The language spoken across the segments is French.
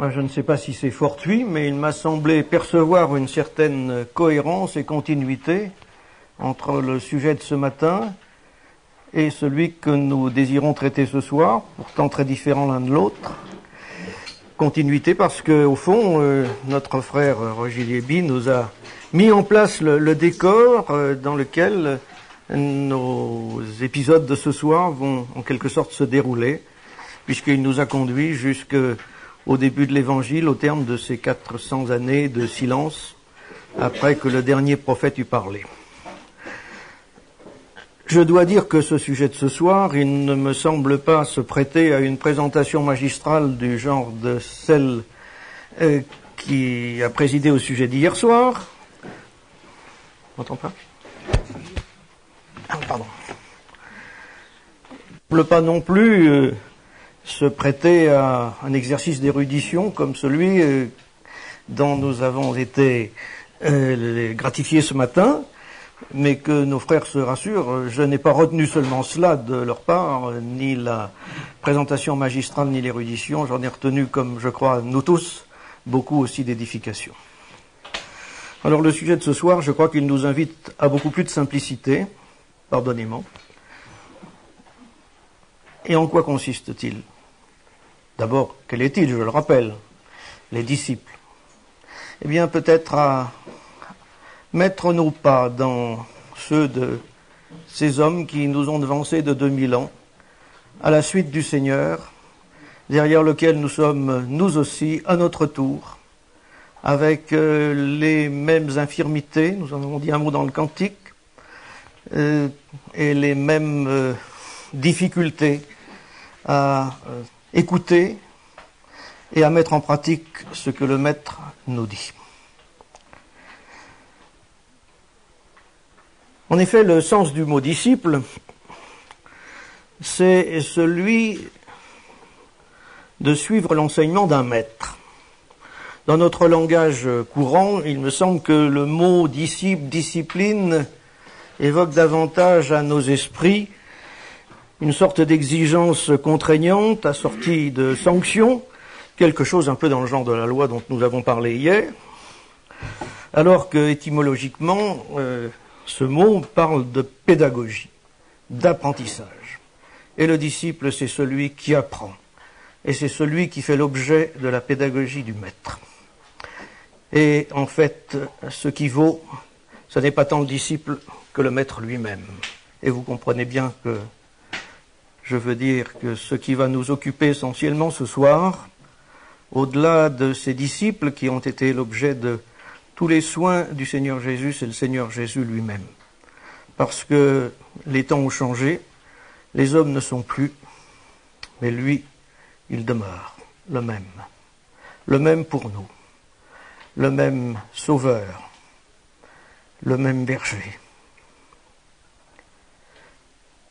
Moi, je ne sais pas si c'est fortuit, mais il m'a semblé percevoir une certaine cohérence et continuité entre le sujet de ce matin et celui que nous désirons traiter ce soir, pourtant très différents l'un de l'autre. Continuité parce que, au fond, notre frère Roger Lieby nous a mis en place le décor dans lequel nos épisodes de ce soir vont en quelque sorte se dérouler, puisqu'il nous a conduits jusqu'au début de l'Évangile, au terme de ces 400 années de silence, après que le dernier prophète eut parlé. Je dois dire que ce sujet de ce soir, il ne me semble pas se prêter à une présentation magistrale du genre de celle qui a présidé au sujet d'hier soir. On m'entend pas ? Ah, pardon. Il ne semble pas non plus se prêter à un exercice d'érudition comme celui dont nous avons été gratifiés ce matin. Mais que nos frères se rassurent, je n'ai pas retenu seulement cela de leur part, ni la présentation magistrale, ni l'érudition. J'en ai retenu, comme je crois nous tous, beaucoup aussi d'édification. Alors le sujet de ce soir, je crois qu'il nous invite à beaucoup plus de simplicité, pardonnez-moi. Et en quoi consiste-t-il ? D'abord, quel est-il, je le rappelle ? Les disciples. Eh bien, peut-être à mettre nos pas dans ceux de ces hommes qui nous ont devancés de 2000 ans, à la suite du Seigneur, derrière lequel nous sommes, nous aussi, à notre tour, avec les mêmes infirmités, nous en avons dit un mot dans le cantique, et les mêmes difficultés à écouter et à mettre en pratique ce que le Maître nous dit. En effet, le sens du mot disciple, c'est celui de suivre l'enseignement d'un maître. Dans notre langage courant, il me semble que le mot disciple, discipline, évoque davantage à nos esprits une sorte d'exigence contraignante assortie de sanctions, quelque chose un peu dans le genre de la loi dont nous avons parlé hier, alors que étymologiquement, ce mot parle de pédagogie, d'apprentissage. Et le disciple, c'est celui qui apprend. Et c'est celui qui fait l'objet de la pédagogie du maître. Et en fait, ce qui vaut, ce n'est pas tant le disciple que le maître lui-même. Et vous comprenez bien que je veux dire que ce qui va nous occuper essentiellement ce soir, au-delà de ces disciples qui ont été l'objet de tous les soins du Seigneur Jésus, c'est le Seigneur Jésus lui-même. Parce que les temps ont changé, les hommes ne sont plus, mais lui, il demeure le même pour nous, le même sauveur, le même berger,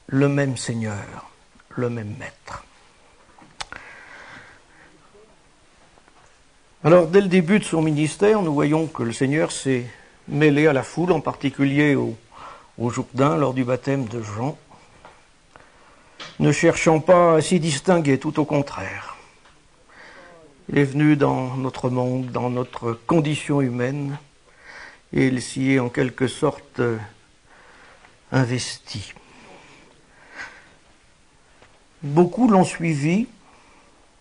le même Seigneur, le même Maître. Alors, dès le début de son ministère, nous voyons que le Seigneur s'est mêlé à la foule, en particulier au Jourdain, lors du baptême de Jean, ne cherchant pas à s'y distinguer, tout au contraire. Il est venu dans notre monde, dans notre condition humaine, et il s'y est en quelque sorte investi. Beaucoup l'ont suivi,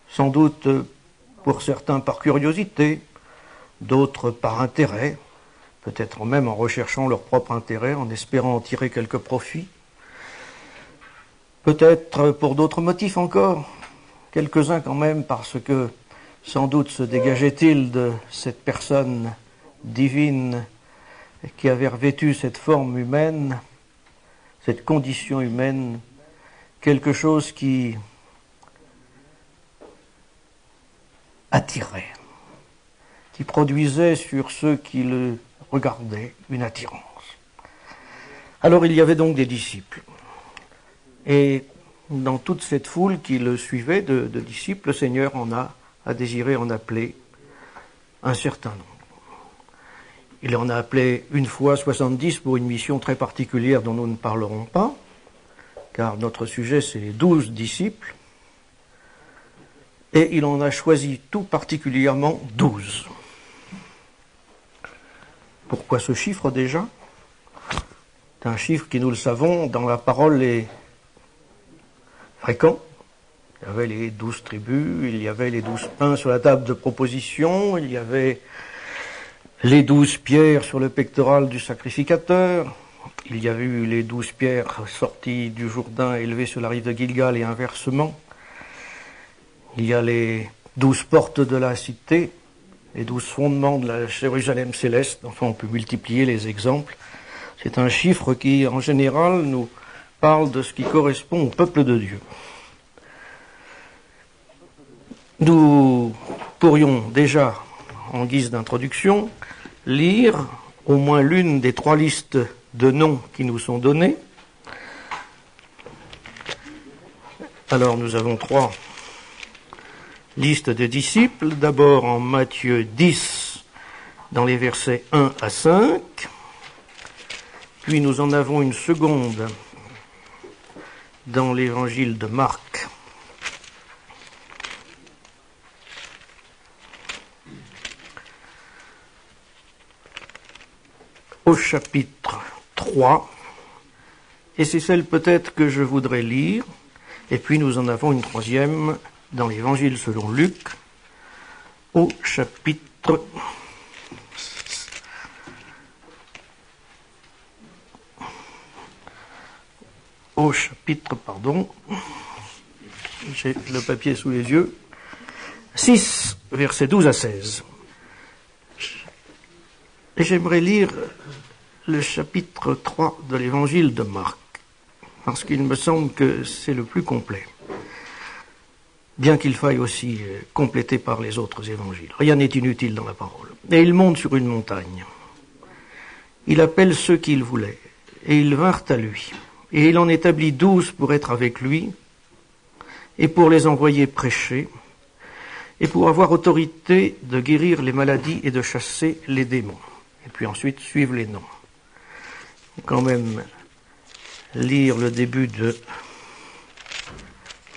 sans doute pour certains par curiosité, d'autres par intérêt, peut-être même en recherchant leur propre intérêt, en espérant en tirer quelques profits, peut-être pour d'autres motifs encore, quelques-uns quand même parce que sans doute se dégageait-il de cette personne divine qui avait revêtu cette forme humaine, cette condition humaine, quelque chose qui attirait, qui produisait sur ceux qui le regardaient une attirance. Alors il y avait donc des disciples. Et dans toute cette foule qui le suivait de disciples, le Seigneur a désiré en appeler un certain nombre. Il en a appelé une fois 70 pour une mission très particulière dont nous ne parlerons pas, car notre sujet c'est les 12 disciples. Et il en a choisi tout particulièrement 12. Pourquoi ce chiffre déjà? C'est un chiffre qui, nous le savons, dans la parole est fréquent. Il y avait les 12 tribus, il y avait les 12 pains sur la table de proposition, il y avait les 12 pierres sur le pectoral du sacrificateur, il y avait eu les 12 pierres sorties du Jourdain élevées sur la rive de Gilgal et inversement. Il y a les 12 portes de la cité, les 12 fondements de la Jérusalem céleste. Enfin, on peut multiplier les exemples. C'est un chiffre qui, en général, nous parle de ce qui correspond au peuple de Dieu. Nous pourrions déjà, en guise d'introduction, lire au moins l'une des 3 listes de noms qui nous sont donnés. Alors, nous avons 3 listes de disciples. D'abord en Matthieu 10, dans les versets 1 à 5. Puis nous en avons une seconde dans l'évangile de Marc, au chapitre 3, et c'est celle peut-être que je voudrais lire, et puis nous en avons une troisième dans l'évangile selon Luc, au chapitre j'ai le papier sous les yeux, 6, versets 12 à 16. Et j'aimerais lire le chapitre 3 de l'évangile de Marc, parce qu'il me semble que c'est le plus complet, bien qu'il faille aussi compléter par les autres évangiles. Rien n'est inutile dans la parole. Et il monte sur une montagne. Il appelle ceux qu'il voulait, et ils vinrent à lui. Et il en établit 12 pour être avec lui, et pour les envoyer prêcher, et pour avoir autorité de guérir les maladies et de chasser les démons. Et puis ensuite suivent les noms. Quand même lire le début de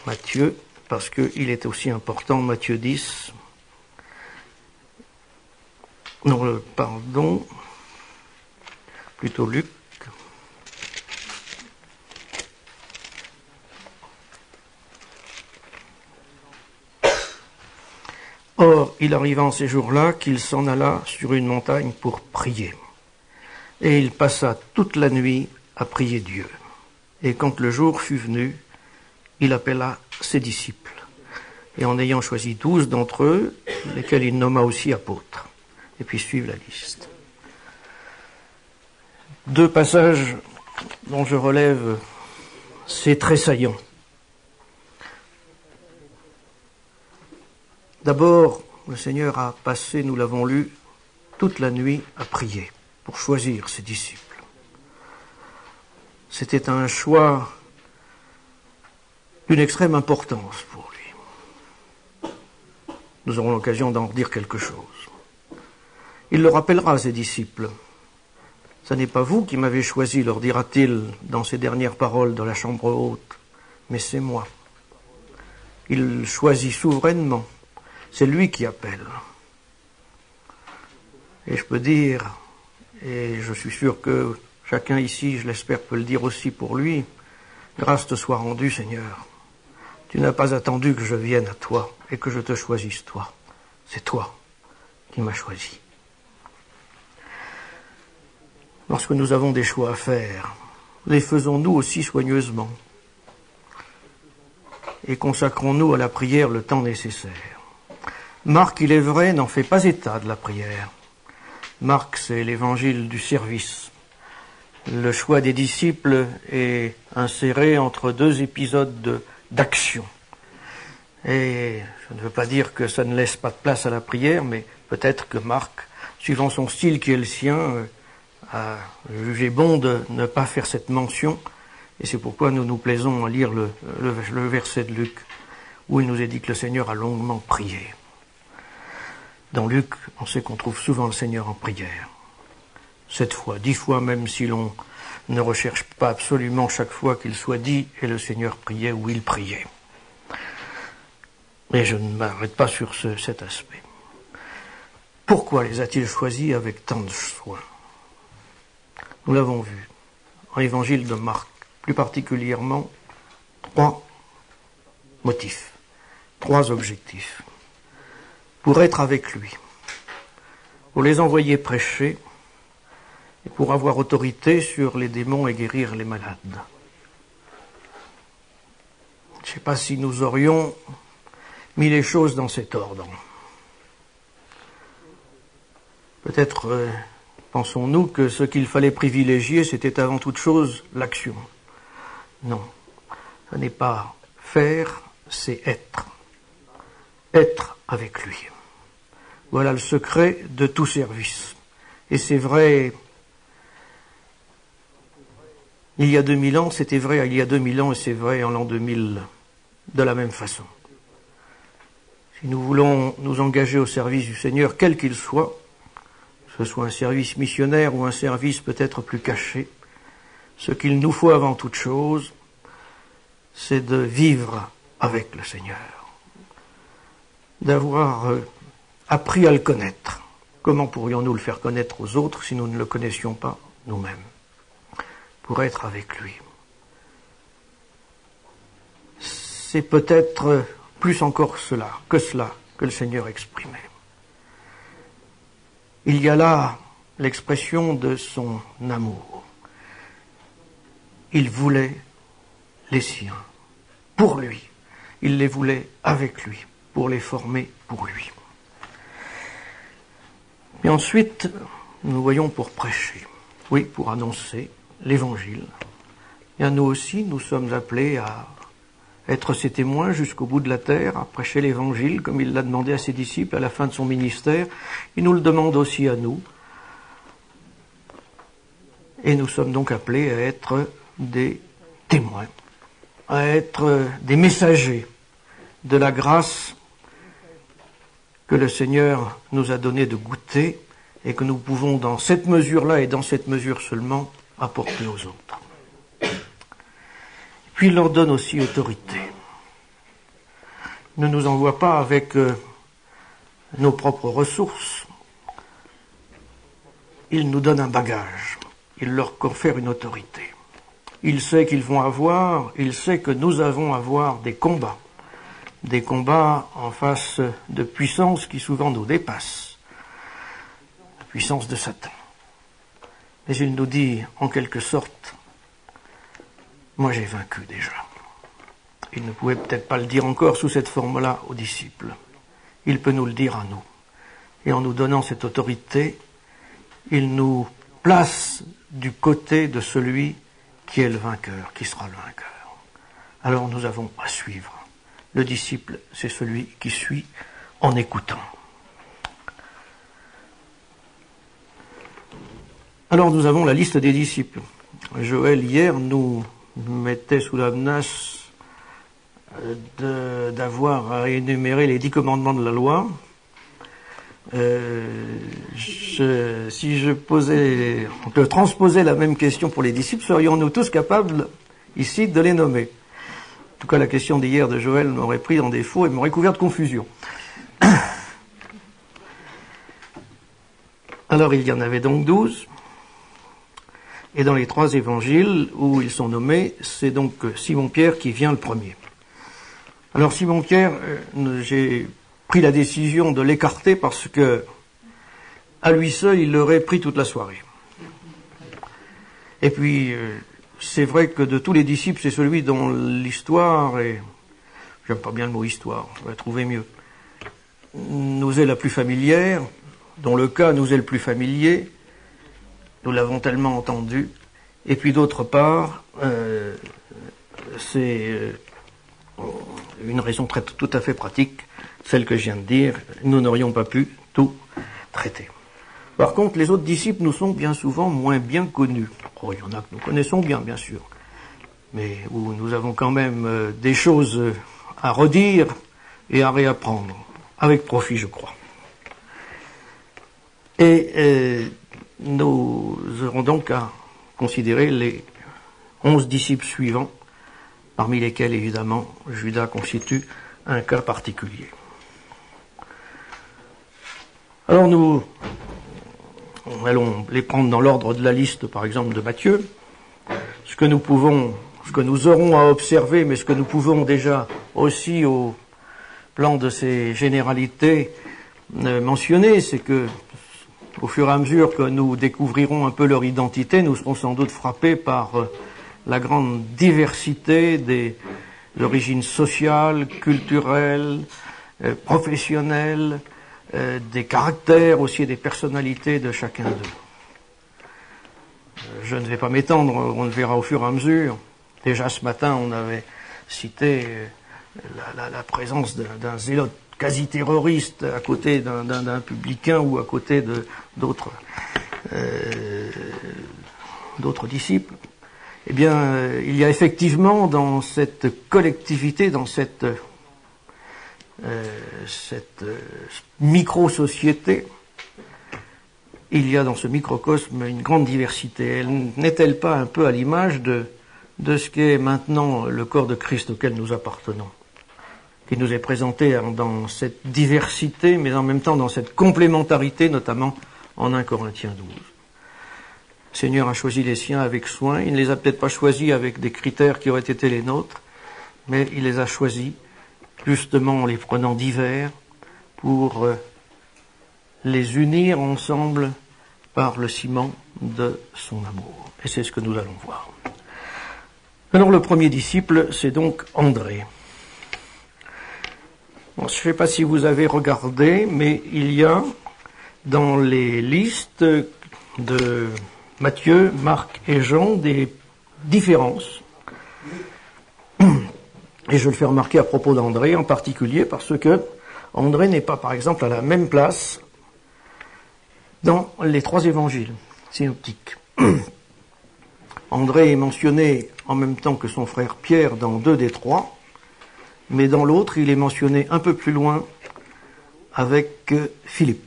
Matthieu, parce qu'il est aussi important, Matthieu 10. Non, pardon, plutôt Luc. Or, il arriva en ces jours-là qu'il s'en alla sur une montagne pour prier. Et il passa toute la nuit à prier Dieu. Et quand le jour fut venu, il appela ses disciples. Et en ayant choisi 12 d'entre eux, lesquels il nomma aussi apôtres. Et puis suivent la liste. 2 passages dont je relève, c'est très saillant. D'abord, le Seigneur a passé, nous l'avons lu, toute la nuit à prier pour choisir ses disciples. C'était un choix d'une extrême importance pour lui. Nous aurons l'occasion d'en dire quelque chose. Il le rappellera à ses disciples. « Ce n'est pas vous qui m'avez choisi, leur dira-t-il dans ses dernières paroles de la chambre haute, mais c'est moi. » Il choisit souverainement. C'est lui qui appelle. Et je peux dire, et je suis sûr que chacun ici, je l'espère, peut le dire aussi pour lui, grâce te soit rendue, Seigneur. Tu n'as pas attendu que je vienne à toi et que je te choisisse toi. C'est toi qui m'as choisi. Lorsque nous avons des choix à faire, les faisons-nous aussi soigneusement et consacrons-nous à la prière le temps nécessaire. Marc, il est vrai, n'en fait pas état de la prière. Marc, c'est l'évangile du service. Le choix des disciples est inséré entre 2 épisodes d'action. Et je ne veux pas dire que ça ne laisse pas de place à la prière, mais peut-être que Marc, suivant son style qui est le sien, a jugé bon de ne pas faire cette mention. Et c'est pourquoi nous nous plaisons à lire le verset de Luc, où il nous est dit que le Seigneur a longuement prié. Dans Luc, on sait qu'on trouve souvent le Seigneur en prière. 7 fois, 10 fois, même si l'on ne recherche pas absolument chaque fois qu'il soit dit « et le Seigneur priait » ou « il priait ». Mais je ne m'arrête pas sur cet aspect. Pourquoi les a-t-il choisis avec tant de soin? Nous l'avons vu en l'évangile de Marc, plus particulièrement 3 motifs, 3 objectifs. Pour être avec lui, pour les envoyer prêcher et pour avoir autorité sur les démons et guérir les malades. Je ne sais pas si nous aurions mis les choses dans cet ordre. Peut-être pensons-nous que ce qu'il fallait privilégier, c'était avant toute chose l'action. Non, ce n'est pas faire, c'est être. Être avec lui. Voilà le secret de tout service. Et c'est vrai, il y a 2000 ans, c'était vrai il y a 2000 ans, et c'est vrai en l'an 2000, de la même façon. Si nous voulons nous engager au service du Seigneur, quel qu'il soit, que ce soit un service missionnaire ou un service peut-être plus caché, ce qu'il nous faut avant toute chose, c'est de vivre avec le Seigneur, d'avoir appris à le connaître. Comment pourrions-nous le faire connaître aux autres si nous ne le connaissions pas nous-mêmes? Pour être avec lui. C'est peut-être plus encore cela que le Seigneur exprimait. Il y a là l'expression de son amour. Il voulait les siens pour lui. Il les voulait avec lui, pour les former pour lui. Et ensuite, nous voyons pour prêcher, oui, pour annoncer l'Évangile. Et à nous aussi, nous sommes appelés à être ses témoins jusqu'au bout de la terre, à prêcher l'Évangile, comme il l'a demandé à ses disciples à la fin de son ministère. Il nous le demande aussi à nous. Et nous sommes donc appelés à être des témoins, à être des messagers de la grâce que le Seigneur nous a donné de goûter et que nous pouvons, dans cette mesure-là et dans cette mesure seulement, apporter aux autres. Puis il leur donne aussi autorité. Il ne nous envoie pas avec nos propres ressources. Il nous donne un bagage. Il leur confère une autorité. Il sait qu'ils vont avoir, il sait que nous allons avoir des combats en face de puissances qui souvent nous dépassent, la puissance de Satan. Mais il nous dit, en quelque sorte, moi j'ai vaincu déjà. Il ne pouvait peut-être pas le dire encore sous cette forme-là aux disciples. Il peut nous le dire à nous. Et en nous donnant cette autorité, il nous place du côté de celui qui est le vainqueur, qui sera le vainqueur. Alors nous avons à suivre. Le disciple, c'est celui qui suit en écoutant. Alors nous avons la liste des disciples. Joël, hier, nous mettait sous la menace d'avoir à énumérer les 10 commandements de la loi. Si je transposais la même question pour les disciples, serions-nous tous capables ici de les nommer? En tout cas, la question d'hier de Joël m'aurait pris en défaut et m'aurait couvert de confusion. Alors, il y en avait donc 12. Et dans les 3 évangiles où ils sont nommés, c'est donc Simon-Pierre qui vient le premier. Alors, Simon-Pierre, j'ai pris la décision de l'écarter parce que, à lui seul, il aurait pris toute la soirée. Et puis, c'est vrai que de tous les disciples, c'est celui dont l'histoire, et j'aime pas bien le mot histoire, je vais trouver mieux, nous est la plus familière, dont le cas nous est le plus familier, nous l'avons tellement entendu, et puis d'autre part, c'est une raison tout à fait pratique, celle que je viens de dire, nous n'aurions pas pu tout traiter. Par contre, les autres disciples nous sont bien souvent moins bien connus. Oh, il y en a que nous connaissons bien sûr, mais où nous avons quand même des choses à redire et à réapprendre, avec profit, je crois. Et nous aurons donc à considérer les 11 disciples suivants, parmi lesquels, évidemment, Judas constitue un cas particulier. Alors nous allons les prendre dans l'ordre de la liste, par exemple, de Matthieu. Ce que nous aurons à observer, mais ce que nous pouvons déjà aussi au plan de ces généralités mentionner, c'est que au fur et à mesure que nous découvrirons un peu leur identité, nous serons sans doute frappés par la grande diversité des origines sociales, culturelles, professionnelles, des caractères aussi et des personnalités de chacun d'eux. Je ne vais pas m'étendre, on le verra au fur et à mesure. Déjà ce matin, on avait cité la présence d'un zélote quasi-terroriste à côté d'un publicain ou à côté d'autres disciples. Eh bien, il y a effectivement dans cette collectivité, dans cette micro-société, il y a dans ce microcosme une grande diversité. N'est-elle pas un peu à l'image de ce qu'est maintenant le corps de Christ auquel nous appartenons, qui nous est présenté dans cette diversité, mais en même temps dans cette complémentarité, notamment en 1 Corinthiens 12. Le Seigneur a choisi les siens avec soin. Il ne les a peut-être pas choisis avec des critères qui auraient été les nôtres, mais il les a choisis justement en les prenant divers pour les unir ensemble par le ciment de son amour. Et c'est ce que nous allons voir. Alors le premier disciple, c'est donc André. Bon, je ne sais pas si vous avez regardé, mais il y a dans les listes de Matthieu, Marc et Jean des différences. Et je le fais remarquer à propos d'André en particulier parce que André n'est pas, par exemple, à la même place dans les 3 évangiles synoptiques. André est mentionné en même temps que son frère Pierre dans 2 des 3, mais dans l'autre, il est mentionné un peu plus loin avec Philippe.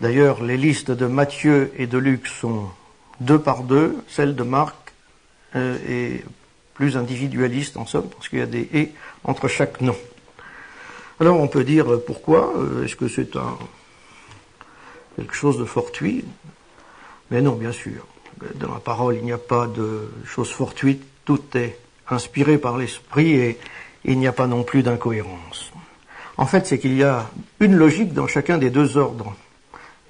D'ailleurs, les listes de Matthieu et de Luc sont 2 par 2, celle de Marc est plus individualiste en somme, parce qu'il y a des « et » entre chaque nom. Alors on peut dire pourquoi, est-ce que c'est quelque chose de fortuit? Mais non, bien sûr. Dans la parole, il n'y a pas de choses fortuites, tout est inspiré par l'esprit et il n'y a pas non plus d'incohérence. En fait, c'est qu'il y a une logique dans chacun des 2 ordres.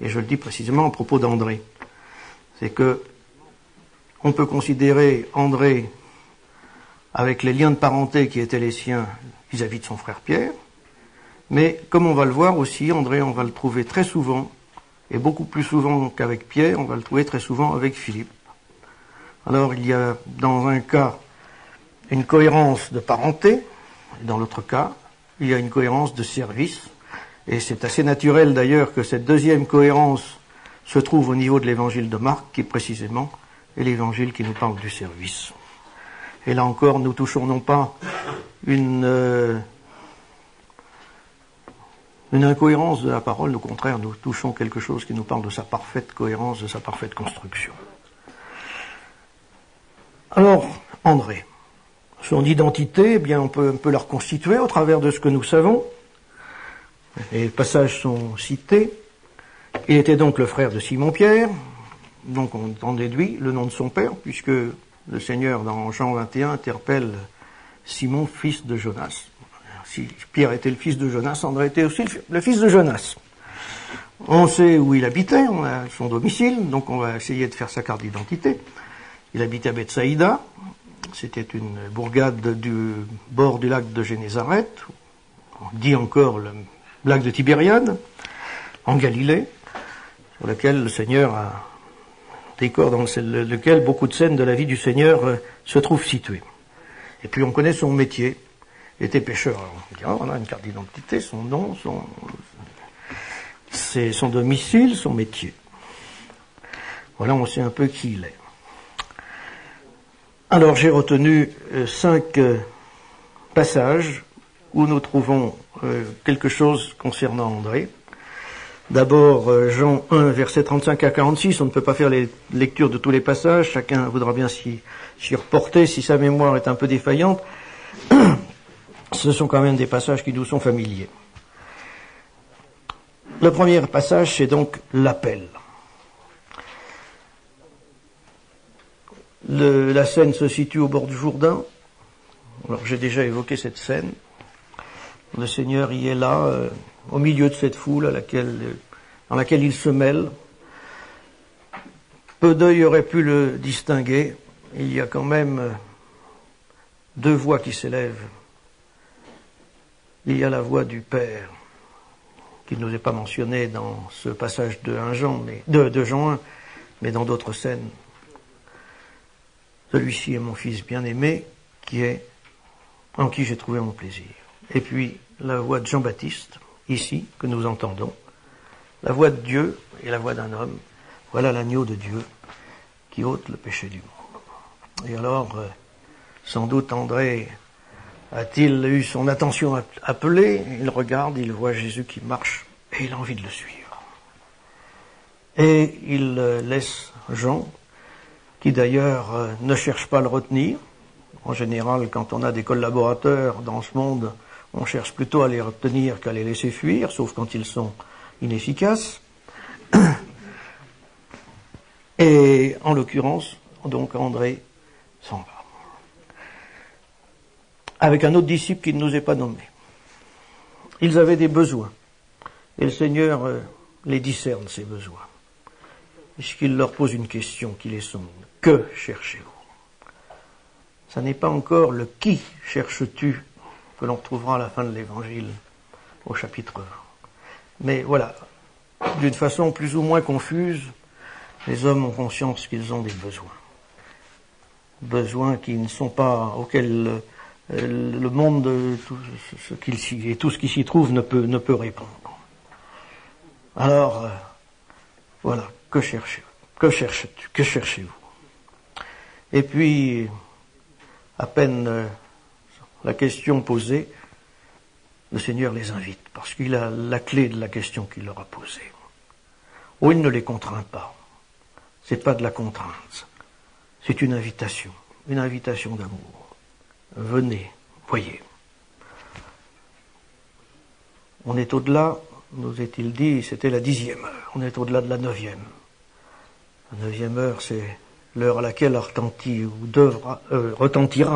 Et je le dis précisément à propos d'André. C'est que on peut considérer André avec les liens de parenté qui étaient les siens vis-à-vis de son frère Pierre, mais comme on va le voir aussi, André, on va le trouver très souvent, et beaucoup plus souvent qu'avec Pierre, on va le trouver très souvent avec Philippe. Alors il y a dans un cas une cohérence de parenté, et dans l'autre cas, il y a une cohérence de service, et c'est assez naturel d'ailleurs que cette deuxième cohérence se trouve au niveau de l'évangile de Marc, qui précisément est l'évangile qui nous parle du service. Et là encore, nous touchons non pas une incohérence de la parole, au contraire, nous touchons quelque chose qui nous parle de sa parfaite cohérence, de sa parfaite construction. Alors, André, son identité, eh bien, on peut la reconstituer au travers de ce que nous savons. Les passages sont cités. Il était donc le frère de Simon-Pierre, donc on en déduit le nom de son père, puisque le Seigneur, dans Jean 21, interpelle Simon, fils de Jonas. Si Pierre était le fils de Jonas, André était aussi le fils de Jonas. On sait où il habitait, on a son domicile, donc on va essayer de faire sa carte d'identité. Il habitait à Bethsaïda, c'était une bourgade du bord du lac de Génézareth, on dit encore le lac de Tibériade, en Galilée, sur lequel le Seigneur a décor dans lequel beaucoup de scènes de la vie du Seigneur se trouvent situées. Et puis on connaît son métier, il était pêcheur. Alors on dit, on a une carte d'identité, son nom, c'est son domicile, son métier. Voilà, on sait un peu qui il est. Alors j'ai retenu 5 passages où nous trouvons quelque chose concernant André. D'abord, Jean 1, versets 35 à 46, on ne peut pas faire les lectures de tous les passages, chacun voudra bien s'y reporter si sa mémoire est un peu défaillante. ce sont quand même des passages qui nous sont familiers. Le premier passage, c'est donc l'appel. La scène se situe au bord du Jourdain. Alors j'ai déjà évoqué cette scène. Le Seigneur y est là, au milieu de cette foule dans laquelle il se mêle. Peu d'œil aurait pu le distinguer. Il y a quand même deux voix qui s'élèvent. Il y a la voix du Père, qui ne nous est pas mentionnée dans ce passage de Jean 1, mais dans d'autres scènes. Celui-ci est mon Fils bien-aimé, en qui j'ai trouvé mon plaisir. Et puis, la voix de Jean-Baptiste, ici, que nous entendons, la voix de Dieu et la voix d'un homme. Voilà l'agneau de Dieu qui ôte le péché du monde. Et alors, sans doute André a-t-il eu son attention appelée, il regarde, il voit Jésus qui marche, et il a envie de le suivre. Et il laisse Jean, qui d'ailleurs ne cherche pas à le retenir. En général, quand on a des collaborateurs dans ce monde, on cherche plutôt à les retenir qu'à les laisser fuir, sauf quand ils sont inefficaces. Et en l'occurrence, donc André s'en va. Avec un autre disciple qui ne nous est pas nommé. Ils avaient des besoins. Et le Seigneur les discerne, ces besoins. Puisqu'il leur pose une question qui les sonde. Que cherchez-vous? Ça n'est pas encore le qui cherches-tu que l'on retrouvera à la fin de l'Évangile, au chapitre 1. Mais voilà, d'une façon plus ou moins confuse, les hommes ont conscience qu'ils ont des besoins. Besoins qui ne sont pas, auxquels le monde, tout ce qui s'y trouve ne peut répondre. Alors, voilà, que cherchez-vous? Que cherches-tu? Que cherchez-vous? Et puis, à peine la question posée, le Seigneur les invite, parce qu'il a la clé de la question qu'il leur a posée. Oh, il ne les contraint pas. C'est pas de la contrainte. C'est une invitation d'amour. Venez, voyez. On est au-delà, nous est-il dit, c'était la 10e heure. On est au-delà de la 9e. La 9e heure, c'est l'heure à laquelle retentira,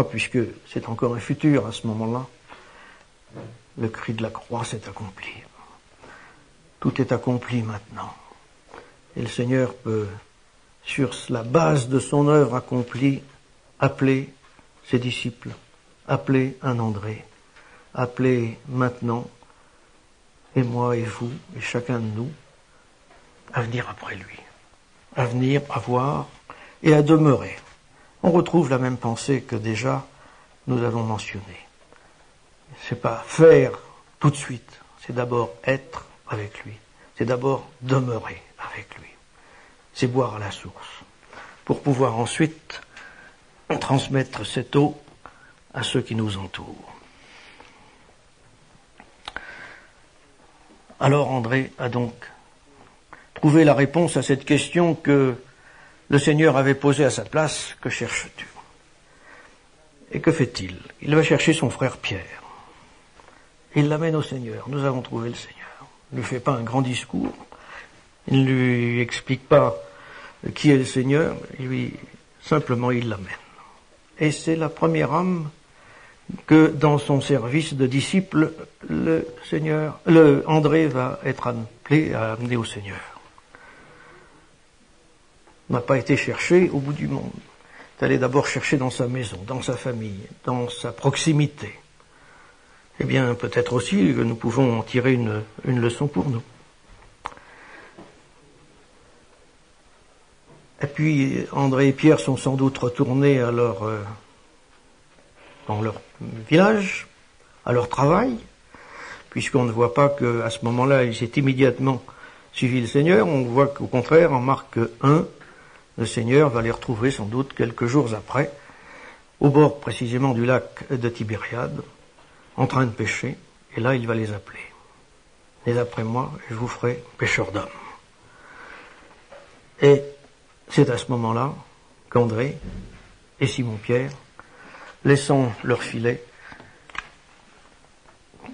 puisque c'est encore un futur à ce moment-là. Le cri de la croix s'est accompli. Tout est accompli maintenant. Et le Seigneur peut, sur la base de son œuvre accomplie, appeler ses disciples, appeler un André, appeler maintenant, et moi et vous, et chacun de nous, à venir après lui, à venir, à voir et à demeurer. On retrouve la même pensée que déjà nous avons mentionnée. C'est pas faire tout de suite, c'est d'abord être avec lui, c'est d'abord demeurer avec lui, c'est boire à la source, pour pouvoir ensuite transmettre cette eau à ceux qui nous entourent. Alors André a donc trouvé la réponse à cette question que le Seigneur avait posée à sa place. Que cherches-tu? Et que fait-il? Il va chercher son frère Pierre. Il l'amène au Seigneur. Nous avons trouvé le Seigneur. Il ne lui fait pas un grand discours. Il ne lui explique pas qui est le Seigneur. Simplement, il l'amène. Et c'est la première âme que dans son service de disciple, André va être appelé à amener au Seigneur. Il n'a pas été cherché au bout du monde. Il est allé d'abord chercher dans sa maison, dans sa famille, dans sa proximité. Eh bien, peut-être aussi que nous pouvons en tirer une leçon pour nous. Et puis, André et Pierre sont sans doute retournés dans leur village, à leur travail, puisqu'on ne voit pas qu'à ce moment-là, ils aient immédiatement suivi le Seigneur. On voit qu'au contraire, en Marc 1, le Seigneur va les retrouver sans doute quelques jours après, au bord précisément du lac de Tibériade, en train de pêcher, et là il va les appeler. Et après moi, je vous ferai pêcheurs d'hommes. Et c'est à ce moment-là qu'André et Simon-Pierre, laissant leur filet,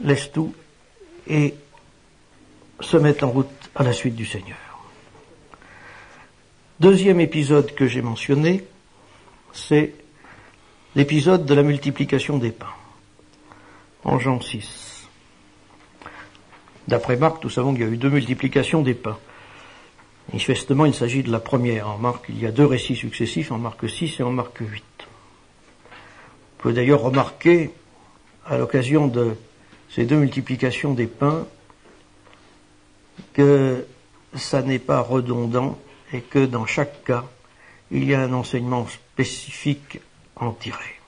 laissent tout et se mettent en route à la suite du Seigneur. Deuxième épisode que j'ai mentionné, c'est l'épisode de la multiplication des pains, en Jean 6. D'après Marc, nous savons qu'il y a eu 2 multiplications des pains. Manifestement, il s'agit de la première. En Marc, il y a 2 récits successifs, en Marc 6 et en Marc 8. On peut d'ailleurs remarquer, à l'occasion de ces 2 multiplications des pains, que ça n'est pas redondant et que dans chaque cas, il y a un enseignement spécifique à en tirer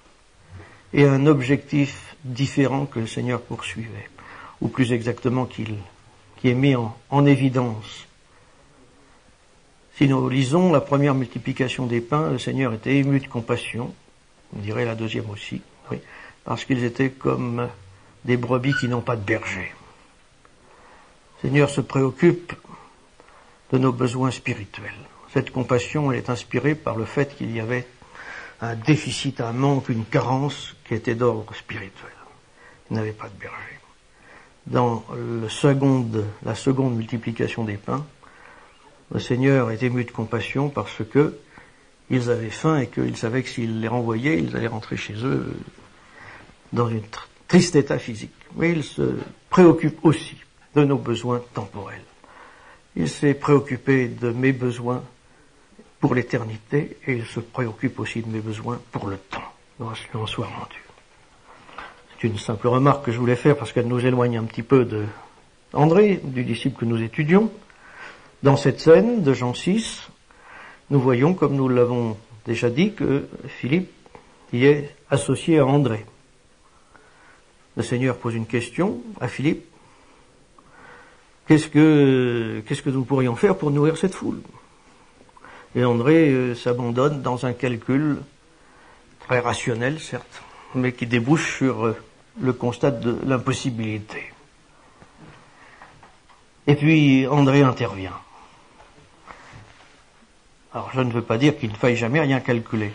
et un objectif différent que le Seigneur poursuivait, ou plus exactement qui est mis en évidence. Si nous lisons la première multiplication des pains, le Seigneur était ému de compassion, on dirait la deuxième aussi, oui, parce qu'ils étaient comme des brebis qui n'ont pas de berger. Le Seigneur se préoccupe de nos besoins spirituels. Cette compassion, elle est inspirée par le fait qu'il y avait un déficit, un manque, une carence qui était d'ordre spirituel. Il n'avait pas de berger. Dans la seconde multiplication des pains, le Seigneur est ému de compassion parce que ils avaient faim et qu'ils savaient que s'ils les renvoyaient, ils allaient rentrer chez eux dans un triste état physique. Mais il se préoccupe aussi de nos besoins temporels. Il s'est préoccupé de mes besoins pour l'éternité et il se préoccupe aussi de mes besoins pour le temps, dont je en sois rendu. C'est une simple remarque que je voulais faire parce qu'elle nous éloigne un petit peu de André, du disciple que nous étudions. Dans cette scène de Jean 6, nous voyons, comme nous l'avons déjà dit, que Philippe y est associé à André. Le Seigneur pose une question à Philippe. Qu'est-ce que nous pourrions faire pour nourrir cette foule? Et André s'abandonne dans un calcul très rationnel, certes, mais qui débouche sur le constat de l'impossibilité. Et puis André intervient. Alors je ne veux pas dire qu'il ne faille jamais rien calculer.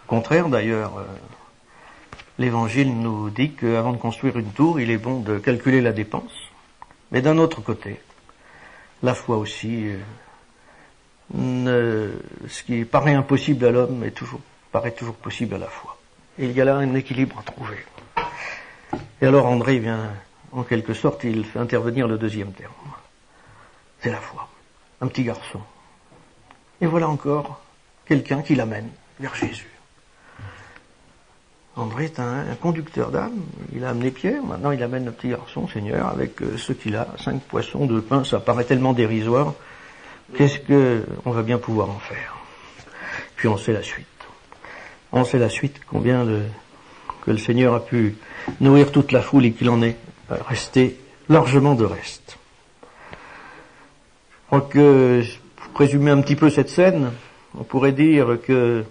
Au contraire, d'ailleurs, l'Évangile nous dit qu'avant de construire une tour, il est bon de calculer la dépense. Mais d'un autre côté, la foi aussi, ce qui paraît impossible à l'homme paraît toujours possible à la foi. Et il y a là un équilibre à trouver. Et alors André vient, en quelque sorte, il fait intervenir le deuxième terme. C'est la foi. Un petit garçon. Et voilà encore quelqu'un qui l'amène vers Jésus. André est un conducteur d'âme, il a amené Pierre, maintenant il amène le petit garçon, Seigneur, avec ce qu'il a, 5 poissons, 2 pains, ça paraît tellement dérisoire, qu'est-ce qu'on va bien pouvoir en faire? Puis on sait la suite. On sait la suite, que le Seigneur a pu nourrir toute la foule et qu'il en est resté largement de reste. Donc, pour résumer un petit peu cette scène, on pourrait dire que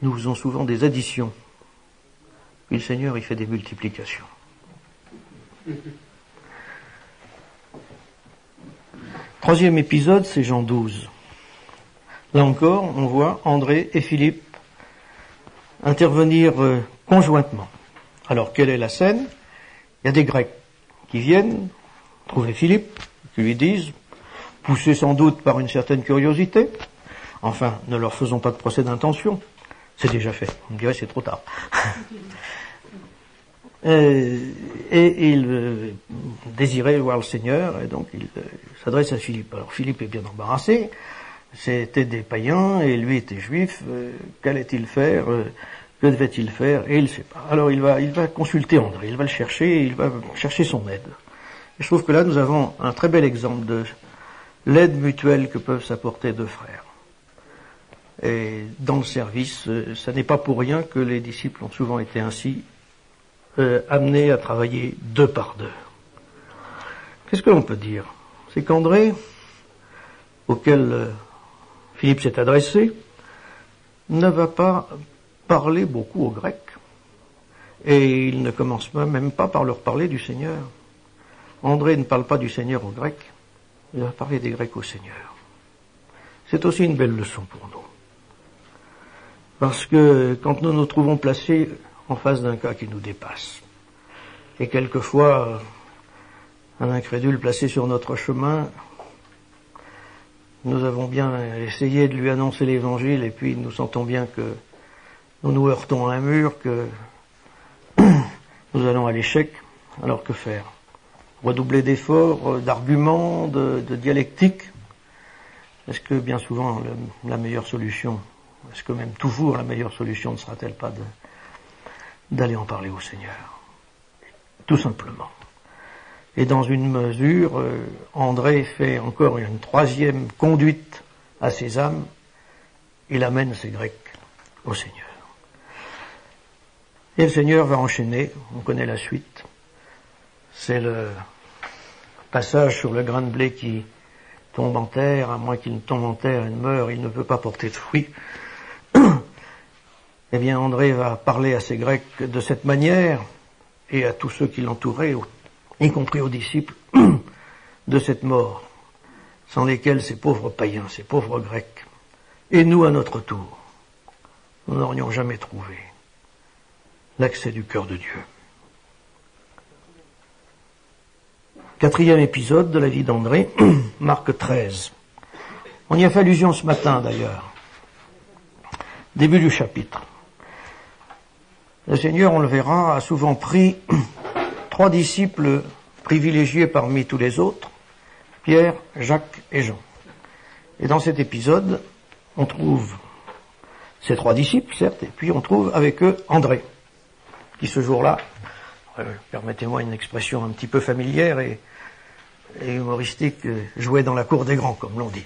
nous faisons souvent des additions. Puis le Seigneur, il fait des multiplications. Troisième épisode, c'est Jean 12. Là encore, on voit André et Philippe intervenir conjointement. Alors, quelle est la scène? Il y a des Grecs qui viennent trouver Philippe, qui lui disent, poussés sans doute par une certaine curiosité, enfin, ne leur faisons pas de procès d'intention, c'est déjà fait, on me dirait c'est trop tard. Et il désirait voir le Seigneur, et donc il s'adresse à Philippe. Alors Philippe est bien embarrassé, c'était des païens, et lui était juif, qu'allait-il faire, que devait-il faire, et il ne sait pas. Alors il va consulter André, il va le chercher, et il va chercher son aide. Et je trouve que là nous avons un très bel exemple de l'aide mutuelle que peuvent s'apporter 2 frères. Et dans le service, ça n'est pas pour rien que les disciples ont souvent été ainsi amenés à travailler 2 par 2. Qu'est-ce que l'on peut dire? C'est qu'André, auquel Philippe s'est adressé, ne va pas parler beaucoup aux Grecs. Et il ne commence même pas par leur parler du Seigneur. André ne parle pas du Seigneur aux Grecs, il va parler des Grecs au Seigneur. C'est aussi une belle leçon pour nous. Parce que quand nous nous trouvons placés en face d'un cas qui nous dépasse, Et quelquefois, un incrédule placé sur notre chemin, nous avons bien essayé de lui annoncer l'évangile et puis nous sentons bien que nous nous heurtons à un mur, que nous allons à l'échec. Alors que faire? Redoubler d'efforts, d'arguments, de dialectique? Est-ce que bien souvent la meilleure solution, est-ce que même toujours la meilleure solution ne sera-t-elle pas d'aller en parler au Seigneur? Tout simplement. Et dans une mesure, André fait encore une troisième conduite à ces âmes. Il amène ces Grecs au Seigneur. Et le Seigneur va enchaîner, on connaît la suite. C'est le passage sur le grain de blé qui tombe en terre, à moins qu'il ne tombe en terre et ne meure, il ne peut pas porter de fruits. Eh bien, André va parler à ces Grecs de cette manière, et à tous ceux qui l'entouraient, y compris aux disciples, de cette mort, sans lesquels ces pauvres païens, ces pauvres Grecs, et nous à notre tour, nous n'aurions jamais trouvé l'accès du cœur de Dieu. Quatrième épisode de la vie d'André, Marc 13. On y a fait allusion ce matin d'ailleurs. Début du chapitre. Le Seigneur, on le verra, a souvent pris 3 disciples privilégiés parmi tous les autres, Pierre, Jacques et Jean. Et dans cet épisode, on trouve ces 3 disciples, certes, et puis on trouve avec eux André, qui ce jour-là, permettez-moi une expression un petit peu familière et humoristique, jouait dans la cour des grands, comme l'on dit.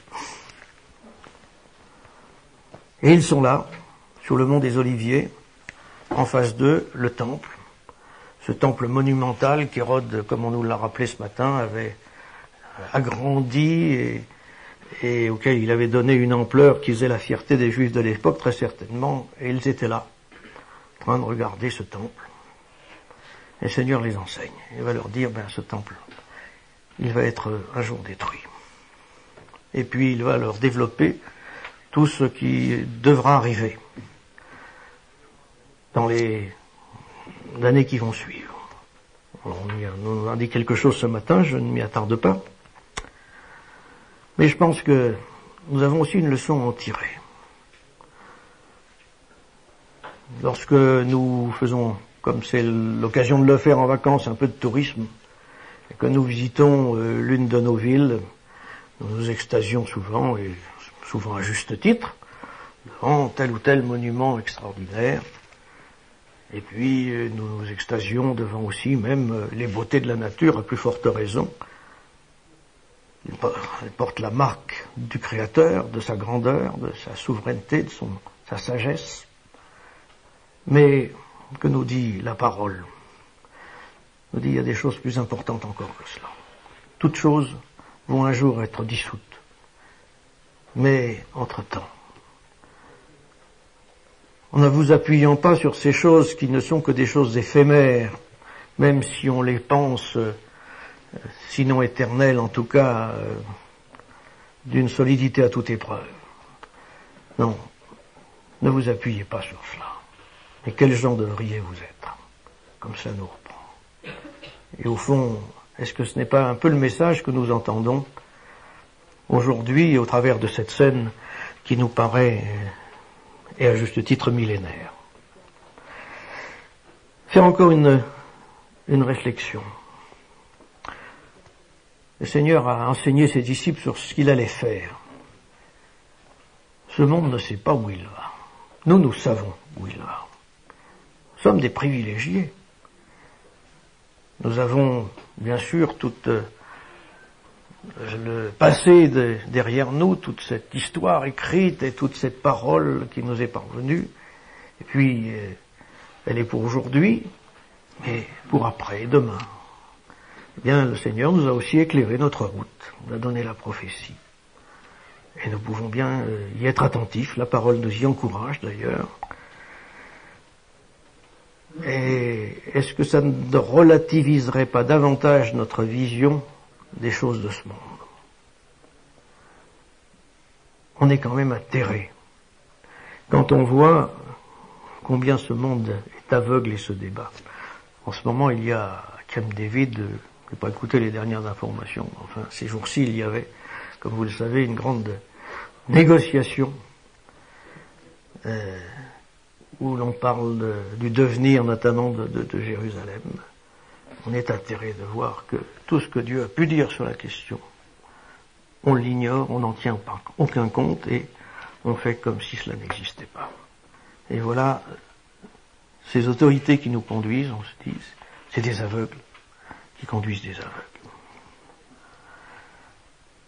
Et ils sont là, sur le mont des Oliviers, en face d'eux, le temple, ce temple monumental qu'Hérode, comme on nous l'a rappelé ce matin, avait agrandi et auquel il avait donné une ampleur qui faisait la fierté des Juifs de l'époque, très certainement, et ils étaient là, en train de regarder ce temple. Et le Seigneur les enseigne. Il va leur dire, ce temple, il va être un jour détruit. Et puis il va leur développer tout ce qui devra arriver dans les années qui vont suivre. On nous en dit quelque chose ce matin, je ne m'y attarde pas. Mais je pense que nous avons aussi une leçon à en tirer. Lorsque nous faisons, comme c'est l'occasion de le faire en vacances, un peu de tourisme, et que nous visitons l'une de nos villes, nous nous extasions souvent, et souvent à juste titre, devant tel ou tel monument extraordinaire. Et puis nous nous extasions devant aussi même les beautés de la nature, à plus forte raison. Elle porte la marque du Créateur, de sa grandeur, de sa souveraineté, de sa sagesse. Mais que nous dit la parole? Nous dit il y a des choses plus importantes encore que cela. Toutes choses vont un jour être dissoutes. Mais entre-temps, en ne vous appuyant pas sur ces choses qui ne sont que des choses éphémères, même si on les pense, sinon éternelles, en tout cas, d'une solidité à toute épreuve. Non, ne vous appuyez pas sur cela. Et quel genre devriez-vous être? Comme ça nous reprend. Et au fond, est-ce que ce n'est pas un peu le message que nous entendons aujourd'hui au travers de cette scène qui nous paraît, et à juste titre, millénaire? Faire encore une réflexion. Le Seigneur a enseigné ses disciples sur ce qu'il allait faire. Ce monde ne sait pas où il va. Nous savons où il va. Nous sommes des privilégiés. Nous avons, bien sûr, tout le passé derrière nous, toute cette histoire écrite et toute cette parole qui nous est parvenue. Et puis, elle est pour aujourd'hui, mais pour après, demain. Eh bien, le Seigneur nous a aussi éclairé notre route, nous a donné la prophétie. Et nous pouvons bien y être attentifs, la parole nous y encourage d'ailleurs. Et est-ce que ça ne relativiserait pas davantage notre vision des choses de ce monde? On est quand même atterré quand on voit combien ce monde est aveugle et se débat. En ce moment, il y a Camp David, je n'ai pas écouté les dernières informations. Enfin, ces jours-ci, il y avait, comme vous le savez, une grande négociation où l'on parle du devenir notamment de Jérusalem. On est atterré de voir que tout ce que Dieu a pu dire sur la question, on l'ignore, on n'en tient pas aucun compte et on fait comme si cela n'existait pas. Et voilà ces autorités qui nous conduisent, on se dit, c'est des aveugles qui conduisent des aveugles.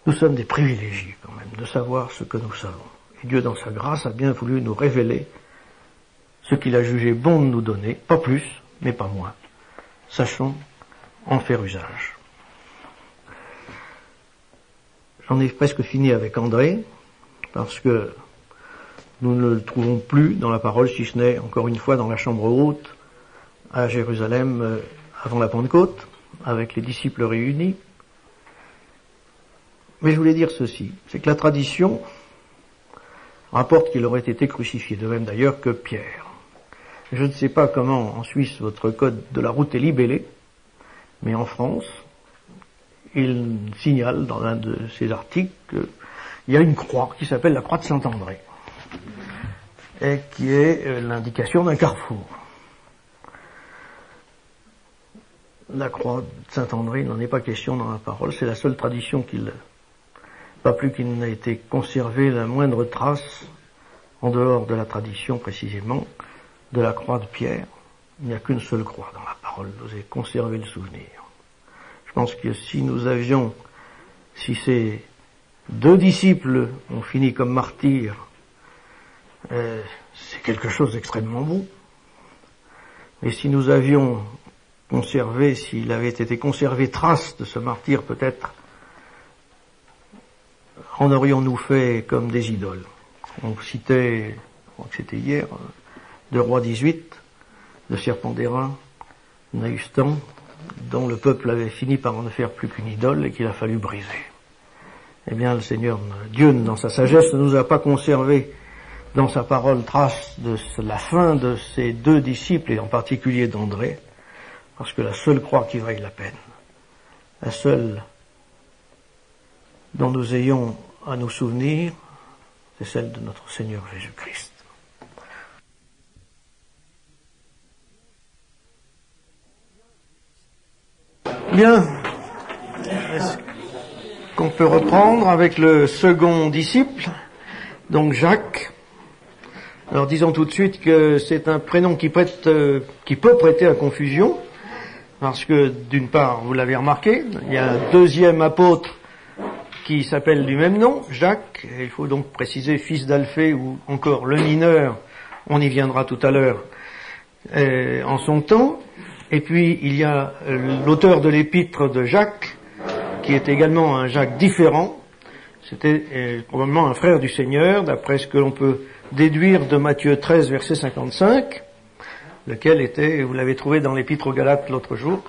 Nous sommes des privilégiés quand même de savoir ce que nous savons. Et Dieu dans sa grâce a bien voulu nous révéler ce qu'il a jugé bon de nous donner, pas plus, mais pas moins. Sachons en faire usage. J'en ai presque fini avec André, parce que nous ne le trouvons plus dans la parole, si ce n'est, encore une fois, dans la chambre haute, à Jérusalem, avant la Pentecôte, avec les disciples réunis. Mais je voulais dire ceci, c'est que la tradition rapporte qu'il aurait été crucifié, de même d'ailleurs que Pierre. Je ne sais pas comment en Suisse votre code de la route est libellé, mais en France, il signale dans l'un de ses articles qu'il y a une croix qui s'appelle la croix de Saint-André, et qui est l'indication d'un carrefour. La croix de Saint-André, il n'en est pas question dans la parole, c'est la seule tradition pas plus qu'il n'a été conservé la moindre trace, en dehors de la tradition précisément, de la croix de Pierre. Il n'y a qu'une seule croix dans la parole, vous avez conservé le souvenir. Je pense que si ces deux disciples ont fini comme martyrs, c'est quelque chose d'extrêmement beau. Mais si nous avions conservé, s'il avait été conservé trace de ce martyr, peut-être en aurions-nous fait comme des idoles. On citait, je crois que c'était hier, de Roi 18, de Serpent d'Airain, Naustan, dont le peuple avait fini par en ne faire plus qu'une idole et qu'il a fallu briser. Eh bien, le Seigneur, Dieu, dans sa sagesse, ne nous a pas conservé dans sa parole trace de la fin de ces deux disciples, et en particulier d'André, parce que la seule croix qui vaille la peine, la seule dont nous ayons à nous souvenir, c'est celle de notre Seigneur Jésus-Christ. Bien, est-ce qu'on peut reprendre avec le second disciple, donc Jacques. Alors disons tout de suite que c'est un prénom qui peut prêter à confusion, parce que d'une part, vous l'avez remarqué, il y a un deuxième apôtre qui s'appelle du même nom, Jacques, et il faut donc préciser fils d'Alphée ou encore le mineur, on y viendra tout à l'heure, en son temps. Et puis il y a l'auteur de l'épître de Jacques, qui est également un Jacques différent, c'était probablement un frère du Seigneur, d'après ce que l'on peut déduire de Matthieu 13, verset 55, lequel était, vous l'avez trouvé dans l'épître aux Galates l'autre jour,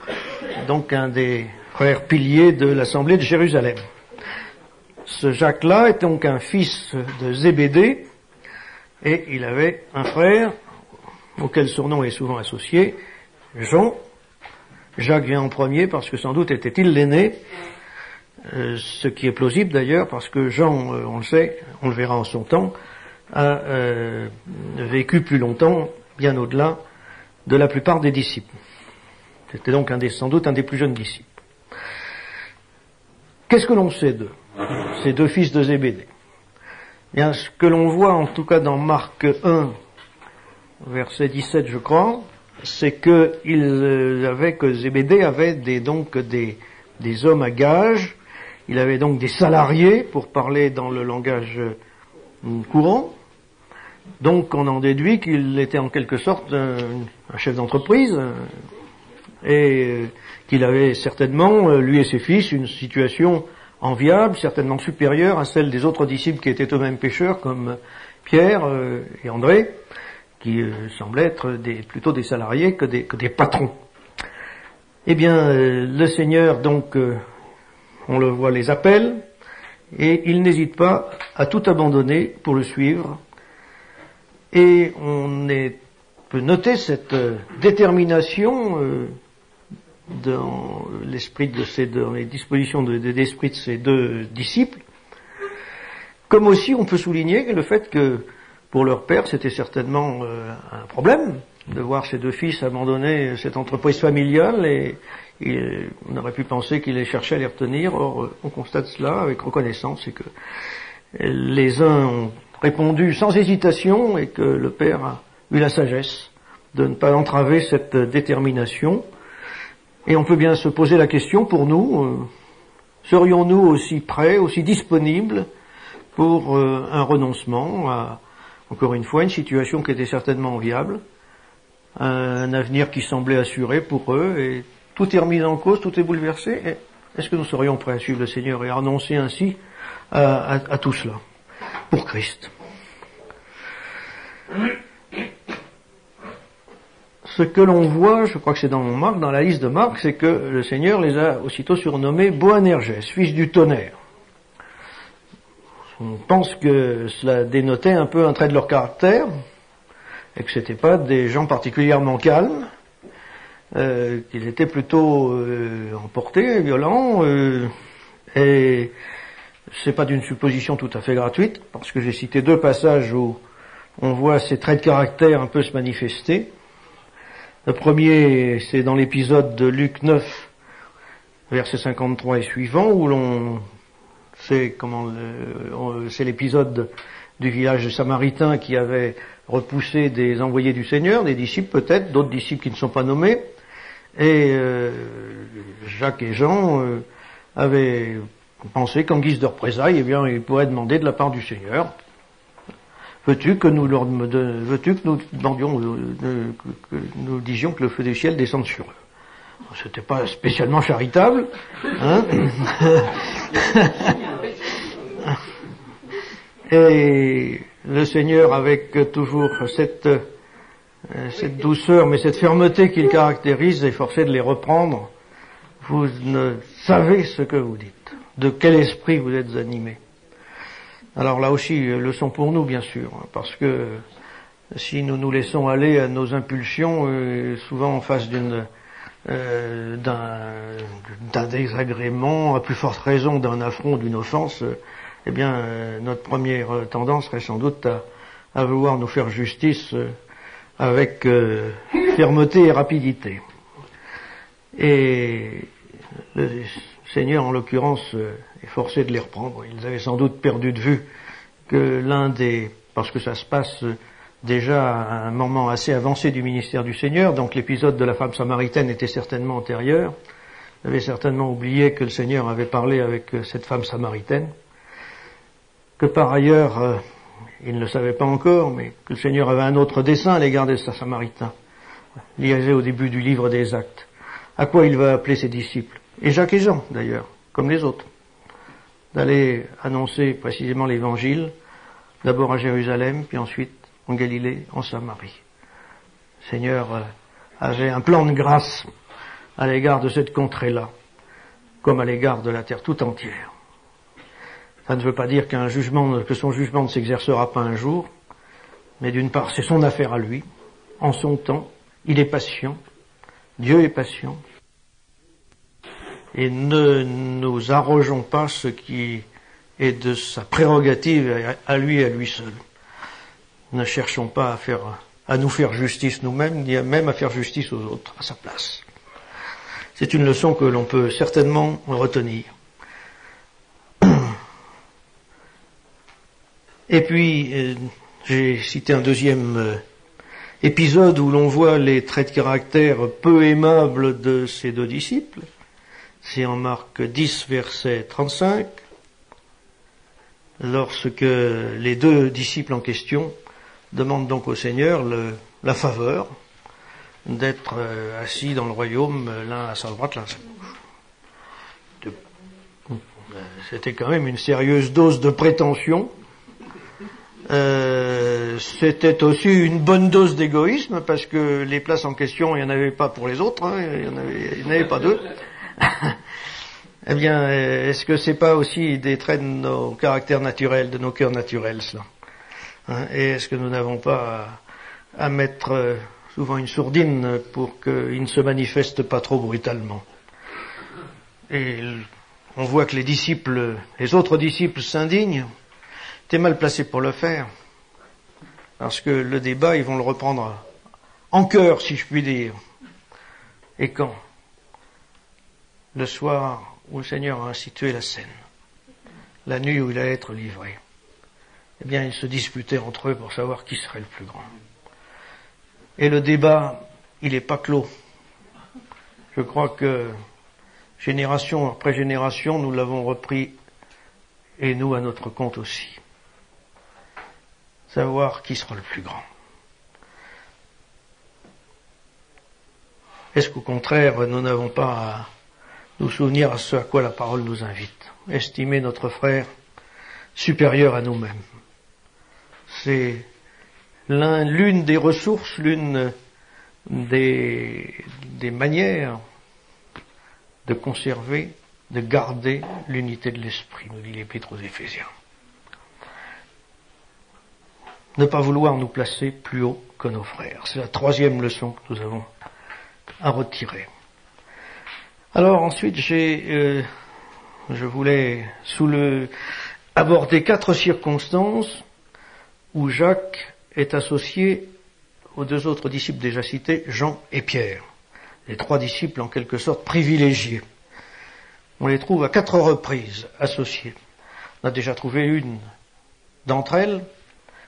donc un des frères piliers de l'assemblée de Jérusalem. Ce Jacques-là était donc un fils de Zébédée, et il avait un frère, auquel son nom est souvent associé, Jean. Jacques vient en premier parce que sans doute était-il l'aîné, ce qui est plausible d'ailleurs parce que Jean, on le sait, on le verra en son temps, a vécu plus longtemps, bien au-delà de la plupart des disciples. C'était donc sans doute un des plus jeunes disciples. Qu'est-ce que l'on sait d'eux, ces deux fils de Zébédée? Bien, ce que l'on voit en tout cas dans Marc 1, verset 17 je crois, c'est que Zébédée avait des hommes à gages, il avait donc des salariés, pour parler dans le langage courant. Donc on en déduit qu'il était en quelque sorte un chef d'entreprise, et qu'il avait certainement, lui et ses fils, une situation enviable, certainement supérieure à celle des autres disciples qui étaient eux-mêmes pécheurs, comme Pierre et André, qui semblaient être plutôt des salariés que des patrons. Eh bien, le Seigneur, donc, on le voit, les appelle, et il n'hésite pas à tout abandonner pour le suivre. Et on peut noter cette détermination dans l'esprit dans les dispositions d'esprit de ces deux disciples. Comme aussi, on peut souligner le fait que, pour leur père, c'était certainement un problème de voir ses deux fils abandonner cette entreprise familiale, et on aurait pu penser qu'il les cherchait à les retenir. Or, on constate cela avec reconnaissance, et que les uns ont répondu sans hésitation, et que le père a eu la sagesse de ne pas entraver cette détermination. Et on peut bien se poser la question pour nous, serions-nous aussi prêts, aussi disponibles pour un renoncement à, encore une fois, une situation qui était certainement enviable, un avenir qui semblait assuré pour eux, et tout est remis en cause, tout est bouleversé. Et est-ce que nous serions prêts à suivre le Seigneur et à renoncer ainsi à tout cela pour Christ? Ce que l'on voit, je crois que c'est dans la liste de Marc, c'est que le Seigneur les a aussitôt surnommés Boanerges, fils du tonnerre. On pense que cela dénotait un peu un trait de leur caractère, et que c'était pas des gens particulièrement calmes, qu'ils étaient plutôt emportés, violents, et c'est pas d'une supposition tout à fait gratuite, parce que j'ai cité deux passages où on voit ces traits de caractère un peu se manifester. Le premier, c'est dans l'épisode de Luc 9, versets 53 et suivant, où l'on sait c'est l'épisode du village samaritain qui avait repoussé des envoyés du Seigneur, des disciples peut-être, d'autres disciples qui ne sont pas nommés, et Jacques et Jean avaient pensé qu'en guise de représailles, eh bien, ils pourraient demander de la part du Seigneur: veux-tu que nous demandions, que nous disions que le feu du ciel descende sur eux? C'était pas spécialement charitable, hein. Et le Seigneur, avec toujours cette douceur, mais cette fermeté qui le caractérise, est forcé de les reprendre. Vous ne savez ce que vous dites, de quel esprit vous êtes animés. Alors là aussi, leçon pour nous, bien sûr, parce que si nous nous laissons aller à nos impulsions, souvent en face d'un désagrément, à plus forte raison d'un affront, d'une offense, eh bien, notre première tendance serait sans doute à vouloir nous faire justice avec fermeté et rapidité. Et le Seigneur, en l'occurrence, est forcé de les reprendre. Ils avaient sans doute perdu de vue que parce que ça se passe déjà à un moment assez avancé du ministère du Seigneur, donc l'épisode de la femme samaritaine était certainement antérieur. Ils avaient certainement oublié que le Seigneur avait parlé avec cette femme samaritaine, que par ailleurs, ils ne le savaient pas encore, mais que le Seigneur avait un autre dessein à l'égard des Samaritains. Lisez au début du livre des Actes. À quoi il va appeler ses disciples, et Jacques et Jean d'ailleurs, comme les autres, d'aller annoncer précisément l'évangile, d'abord à Jérusalem, puis ensuite en Galilée, en Samarie. Le Seigneur avait un plan de grâce à l'égard de cette contrée-là, comme à l'égard de la terre tout entière. Ça ne veut pas dire que son jugement ne s'exercera pas un jour, mais d'une part, c'est son affaire à lui, en son temps, il est patient, Dieu est patient, et ne nous arrogeons pas ce qui est de sa prérogative à lui et à lui seul. Ne cherchons pas à nous faire justice nous-mêmes, ni même à faire justice aux autres, à sa place. C'est une leçon que l'on peut certainement retenir. Et puis, j'ai cité un deuxième épisode où l'on voit les traits de caractère peu aimables de ces deux disciples. C'est en Marc 10, verset 35, lorsque les deux disciples en question demandent donc au Seigneur la faveur d'être assis dans le royaume, l'un à sa droite, l'un à sa gauche. C'était quand même une sérieuse dose de prétention. C'était aussi une bonne dose d'égoïsme, parce que les places en question, il n'y en avait pas pour les autres, hein, il n'y en avait pas deux. Eh bien, est-ce que c'est pas aussi des traits de nos caractères naturels, de nos cœurs naturels, cela, hein? Et est-ce que nous n'avons pas à mettre souvent une sourdine pour qu'il ne se manifeste pas trop brutalement. Et on voit que les autres disciples s'indignent. T'es mal placé pour le faire. Parce que le débat, ils vont le reprendre en cœur, si je puis dire. Et quand? Le soir où le Seigneur a institué la scène. La nuit où il allait être livré. Eh bien, ils se disputaient entre eux pour savoir qui serait le plus grand. Et le débat, il n'est pas clos. Je crois que génération après génération, nous l'avons repris, et nous à notre compte aussi. Savoir qui sera le plus grand. Est-ce qu'au contraire, nous n'avons pas à nous souvenir à ce à quoi la parole nous invite? Estimer notre frère supérieur à nous-mêmes. C'est l'une des ressources, l'une des manières de conserver, de garder l'unité de l'esprit, nous dit l'Épître aux Éphésiens. Ne pas vouloir nous placer plus haut que nos frères. C'est la troisième leçon que nous avons à retirer. Alors ensuite, je voulais aborder 4 circonstances où Jacques est associé aux 2 autres disciples déjà cités, Jean et Pierre. Les 3 disciples en quelque sorte privilégiés. On les trouve à 4 reprises associés. On a déjà trouvé une d'entre elles,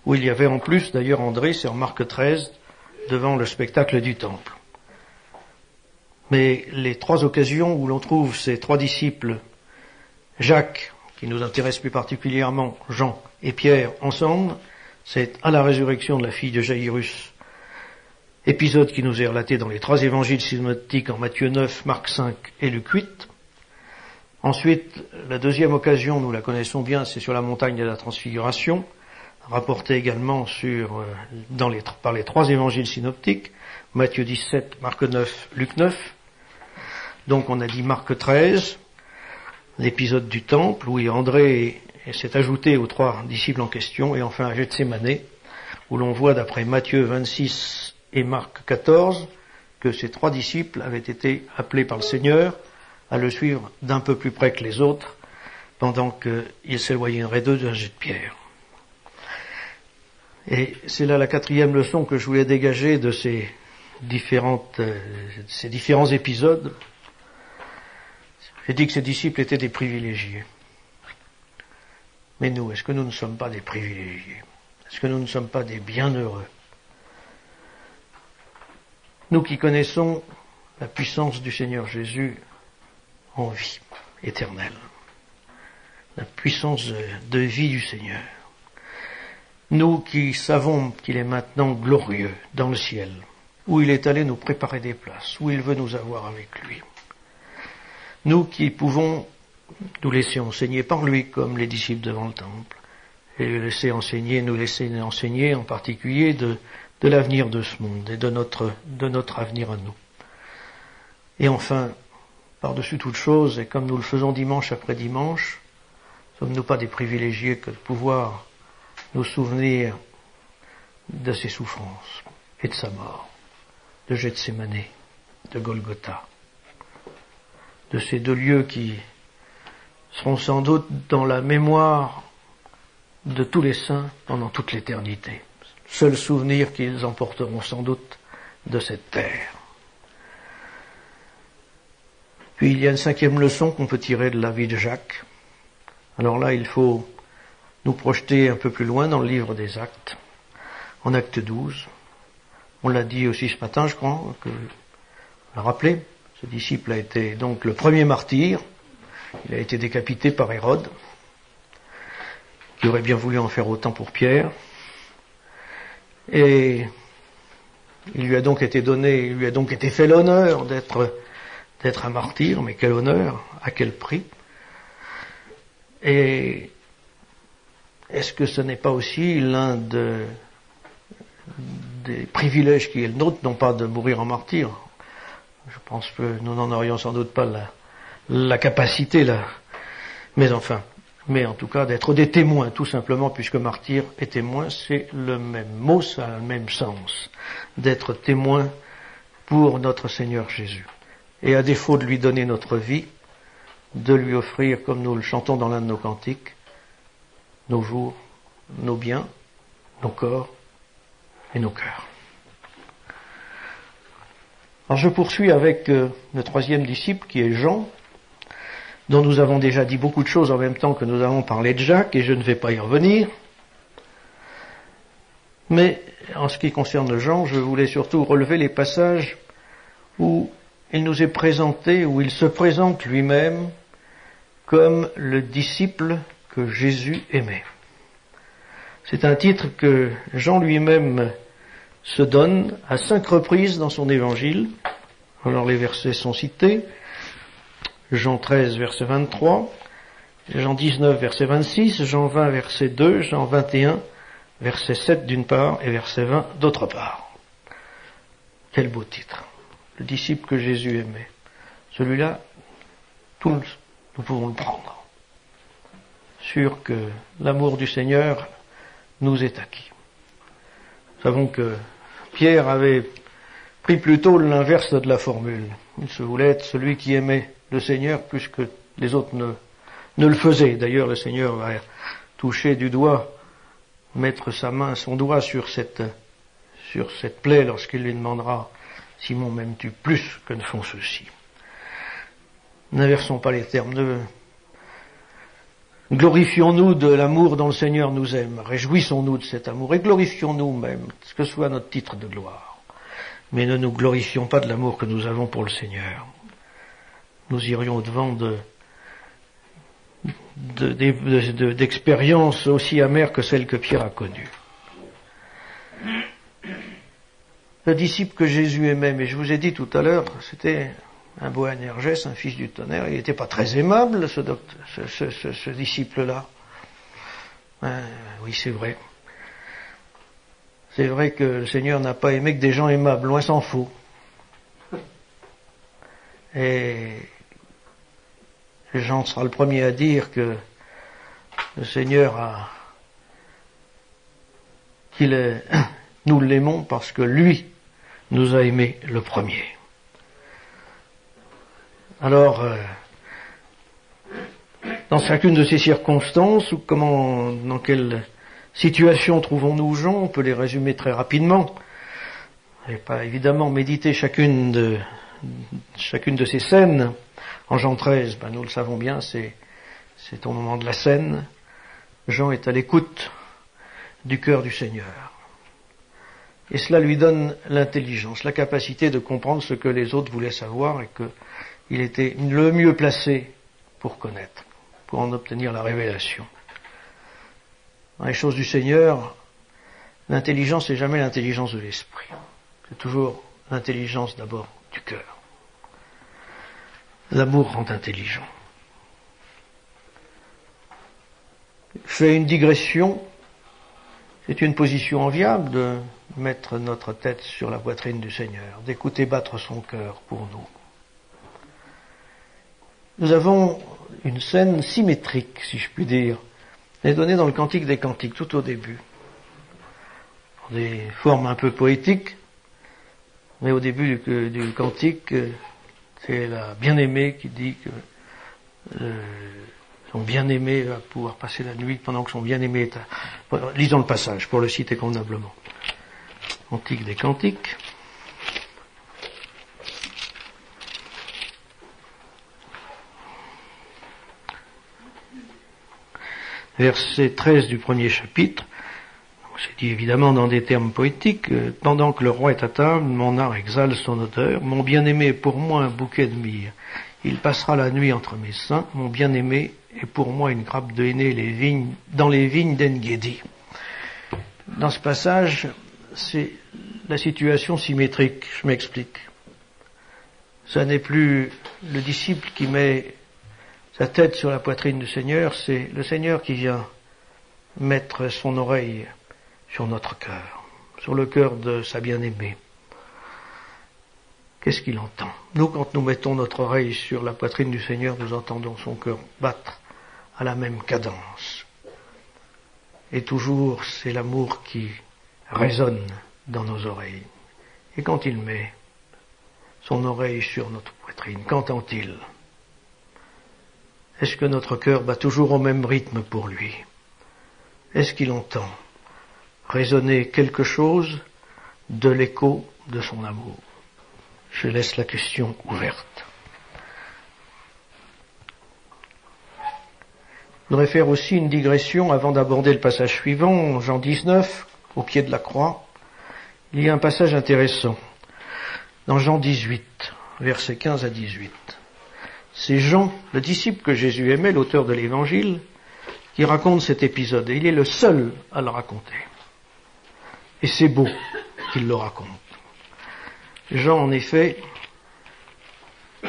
où il y avait en plus d'ailleurs André, c'est en Marc 13, devant le spectacle du temple. Mais les 3 occasions où l'on trouve ces 3 disciples, Jacques, qui nous intéresse plus particulièrement, Jean et Pierre ensemble, c'est à la résurrection de la fille de Jaïrus, épisode qui nous est relaté dans les 3 évangiles synoptiques en Matthieu 9, Marc 5 et Luc 8. Ensuite, la deuxième occasion, nous la connaissons bien, c'est sur la montagne de la Transfiguration, rapportée également par les 3 évangiles synoptiques, Matthieu 17, Marc 9, Luc 9. Donc on a dit Marc 13, l'épisode du temple, où André s'est ajouté aux 3 disciples en question, et enfin à Gethsémanée, où l'on voit d'après Matthieu 26 et Marc 14, que ces 3 disciples avaient été appelés par le Seigneur à le suivre d'un peu plus près que les autres, pendant qu'ils s'éloigneraient d'eux d'un jet de pierre. Et c'est là la 4e leçon que je voulais dégager de ces différents épisodes. J'ai dit que ces disciples étaient des privilégiés. Mais nous, est-ce que nous ne sommes pas des privilégiés? Est-ce que nous ne sommes pas des bienheureux? Nous qui connaissons la puissance du Seigneur Jésus en vie éternelle. La puissance de vie du Seigneur. Nous qui savons qu'il est maintenant glorieux dans le ciel, où il est allé nous préparer des places, où il veut nous avoir avec lui. Nous qui pouvons nous laisser enseigner par lui, comme les disciples devant le temple, et nous laisser enseigner en particulier de l'avenir de ce monde et de notre avenir à nous. Et enfin, par-dessus toute chose, et comme nous le faisons dimanche après dimanche, sommes-nous pas des privilégiés que de pouvoir nous souvenir de ses souffrances et de sa mort, de Gethsémanée, de Golgotha, de ces 2 lieux qui seront sans doute dans la mémoire de tous les saints pendant toute l'éternité. Seul souvenir qu'ils emporteront sans doute de cette terre. Puis il y a une 5e leçon qu'on peut tirer de la vie de Jacques. Alors là, il faut nous projeter un peu plus loin dans le livre des Actes, en Acte 12. On l'a dit aussi ce matin, je crois, on l'a rappelé. Ce disciple a été donc le premier martyr. Il a été décapité par Hérode, qui aurait bien voulu en faire autant pour Pierre. Et il lui a donc été fait l'honneur d'être un martyr, mais quel honneur, à quel prix. Et est-ce que ce n'est pas aussi l'un des privilèges qui est le nôtre, non pas de mourir en martyr? Je pense que nous n'en aurions sans doute pas la capacité là. Mais enfin, mais en tout cas d'être des témoins, tout simplement, puisque martyr et témoin, c'est le même mot, ça a le même sens, d'être témoin pour notre Seigneur Jésus. Et à défaut de lui donner notre vie, de lui offrir, comme nous le chantons dans l'un de nos cantiques, nos jours, nos biens, nos corps et nos cœurs. Alors je poursuis avec le troisième disciple qui est Jean, dont nous avons déjà dit beaucoup de choses en même temps que nous avons parlé de Jacques, et je ne vais pas y revenir. Mais en ce qui concerne Jean, je voulais surtout relever les passages où il nous est présenté, où il se présente lui-même comme le disciple que Jésus aimait. C'est un titre que Jean lui-même se donne à 5 reprises dans son évangile. Alors les versets sont cités. Jean 13, verset 23, Jean 19, verset 26, Jean 20, verset 2, Jean 21, verset 7 d'une part et verset 20 d'autre part. Quel beau titre. Le disciple que Jésus aimait. Celui-là, nous pouvons le prendre. Sûr que l'amour du Seigneur nous est acquis. Nous savons que Pierre avait pris plutôt l'inverse de la formule. Il se voulait être celui qui aimait le Seigneur plus que les autres ne le faisaient. D'ailleurs, le Seigneur va toucher du doigt, mettre son doigt sur cette plaie lorsqu'il lui demandera « Simon, m'aimes-tu plus que ne font ceux-ci » N'inversons pas les termes. Glorifions-nous de l'amour dont le Seigneur nous aime. Réjouissons-nous de cet amour et glorifions-nous même, que ce soit notre titre de gloire. Mais ne nous glorifions pas de l'amour que nous avons pour le Seigneur. Nous irions au-devant d'expériences aussi amères que celles que Pierre a connues. Le disciple que Jésus aimait, mais je vous ai dit tout à l'heure, c'était un Boanerges, un fils du tonnerre. Il n'était pas très aimable, ce disciple-là. Oui, c'est vrai. C'est vrai que le Seigneur n'a pas aimé que des gens aimables, loin s'en faut. Et Jean sera le premier à dire que le Seigneur nous l'aimons parce que lui nous a aimés le premier. Alors, dans chacune de ces circonstances, dans quelle situation trouvons-nous Jean, on peut les résumer très rapidement. Et pas évidemment méditer chacune de ces scènes. En Jean 13, nous le savons bien, c'est au moment de la scène. Jean est à l'écoute du cœur du Seigneur. Et cela lui donne l'intelligence, la capacité de comprendre ce que les autres voulaient savoir et qu'il était le mieux placé pour connaître, pour en obtenir la révélation. Dans les choses du Seigneur, l'intelligence n'est jamais l'intelligence de l'esprit. C'est toujours l'intelligence d'abord du cœur. L'amour rend intelligent. Je fais une digression. C'est une position enviable de mettre notre tête sur la poitrine du Seigneur, d'écouter battre son cœur pour nous. Nous avons une scène symétrique, si je puis dire. Elle est donnée dans le Cantique des Cantiques, tout au début. Des formes un peu poétiques, mais au début du Cantique, c'est la bien-aimée qui dit que son bien-aimé va pouvoir passer la nuit pendant que son bien-aimé est à... Lisons le passage pour le citer convenablement. Cantique des Cantiques. Verset 13 du premier chapitre. C'est dit évidemment dans des termes poétiques. Pendant que le roi est à table, mon art exhale son odeur. Mon bien-aimé est pour moi un bouquet de myrrhe. Il passera la nuit entre mes seins. Mon bien-aimé est pour moi une grappe de henné dans les vignes d'En-Gedi. Dans ce passage, c'est la situation symétrique. Je m'explique. Ce n'est plus le disciple qui met sa tête sur la poitrine du Seigneur, c'est le Seigneur qui vient mettre son oreille sur notre cœur, sur le cœur de sa bien-aimée. Qu'est-ce qu'il entend? Nous, quand nous mettons notre oreille sur la poitrine du Seigneur, nous entendons son cœur battre à la même cadence. Et toujours, c'est l'amour qui résonne dans nos oreilles. Et quand il met son oreille sur notre poitrine, qu'entend-il? Est-ce que notre cœur bat toujours au même rythme pour lui? Est-ce qu'il entend résonner quelque chose de l'écho de son amour? Je laisse la question ouverte. Je voudrais faire aussi une digression avant d'aborder le passage suivant, Jean 19, au pied de la croix. Il y a un passage intéressant. Dans Jean 18, versets 15 à 18. C'est Jean, le disciple que Jésus aimait, l'auteur de l'Évangile, qui raconte cet épisode. Et il est le seul à le raconter. Et c'est beau qu'il le raconte. Jean, en effet,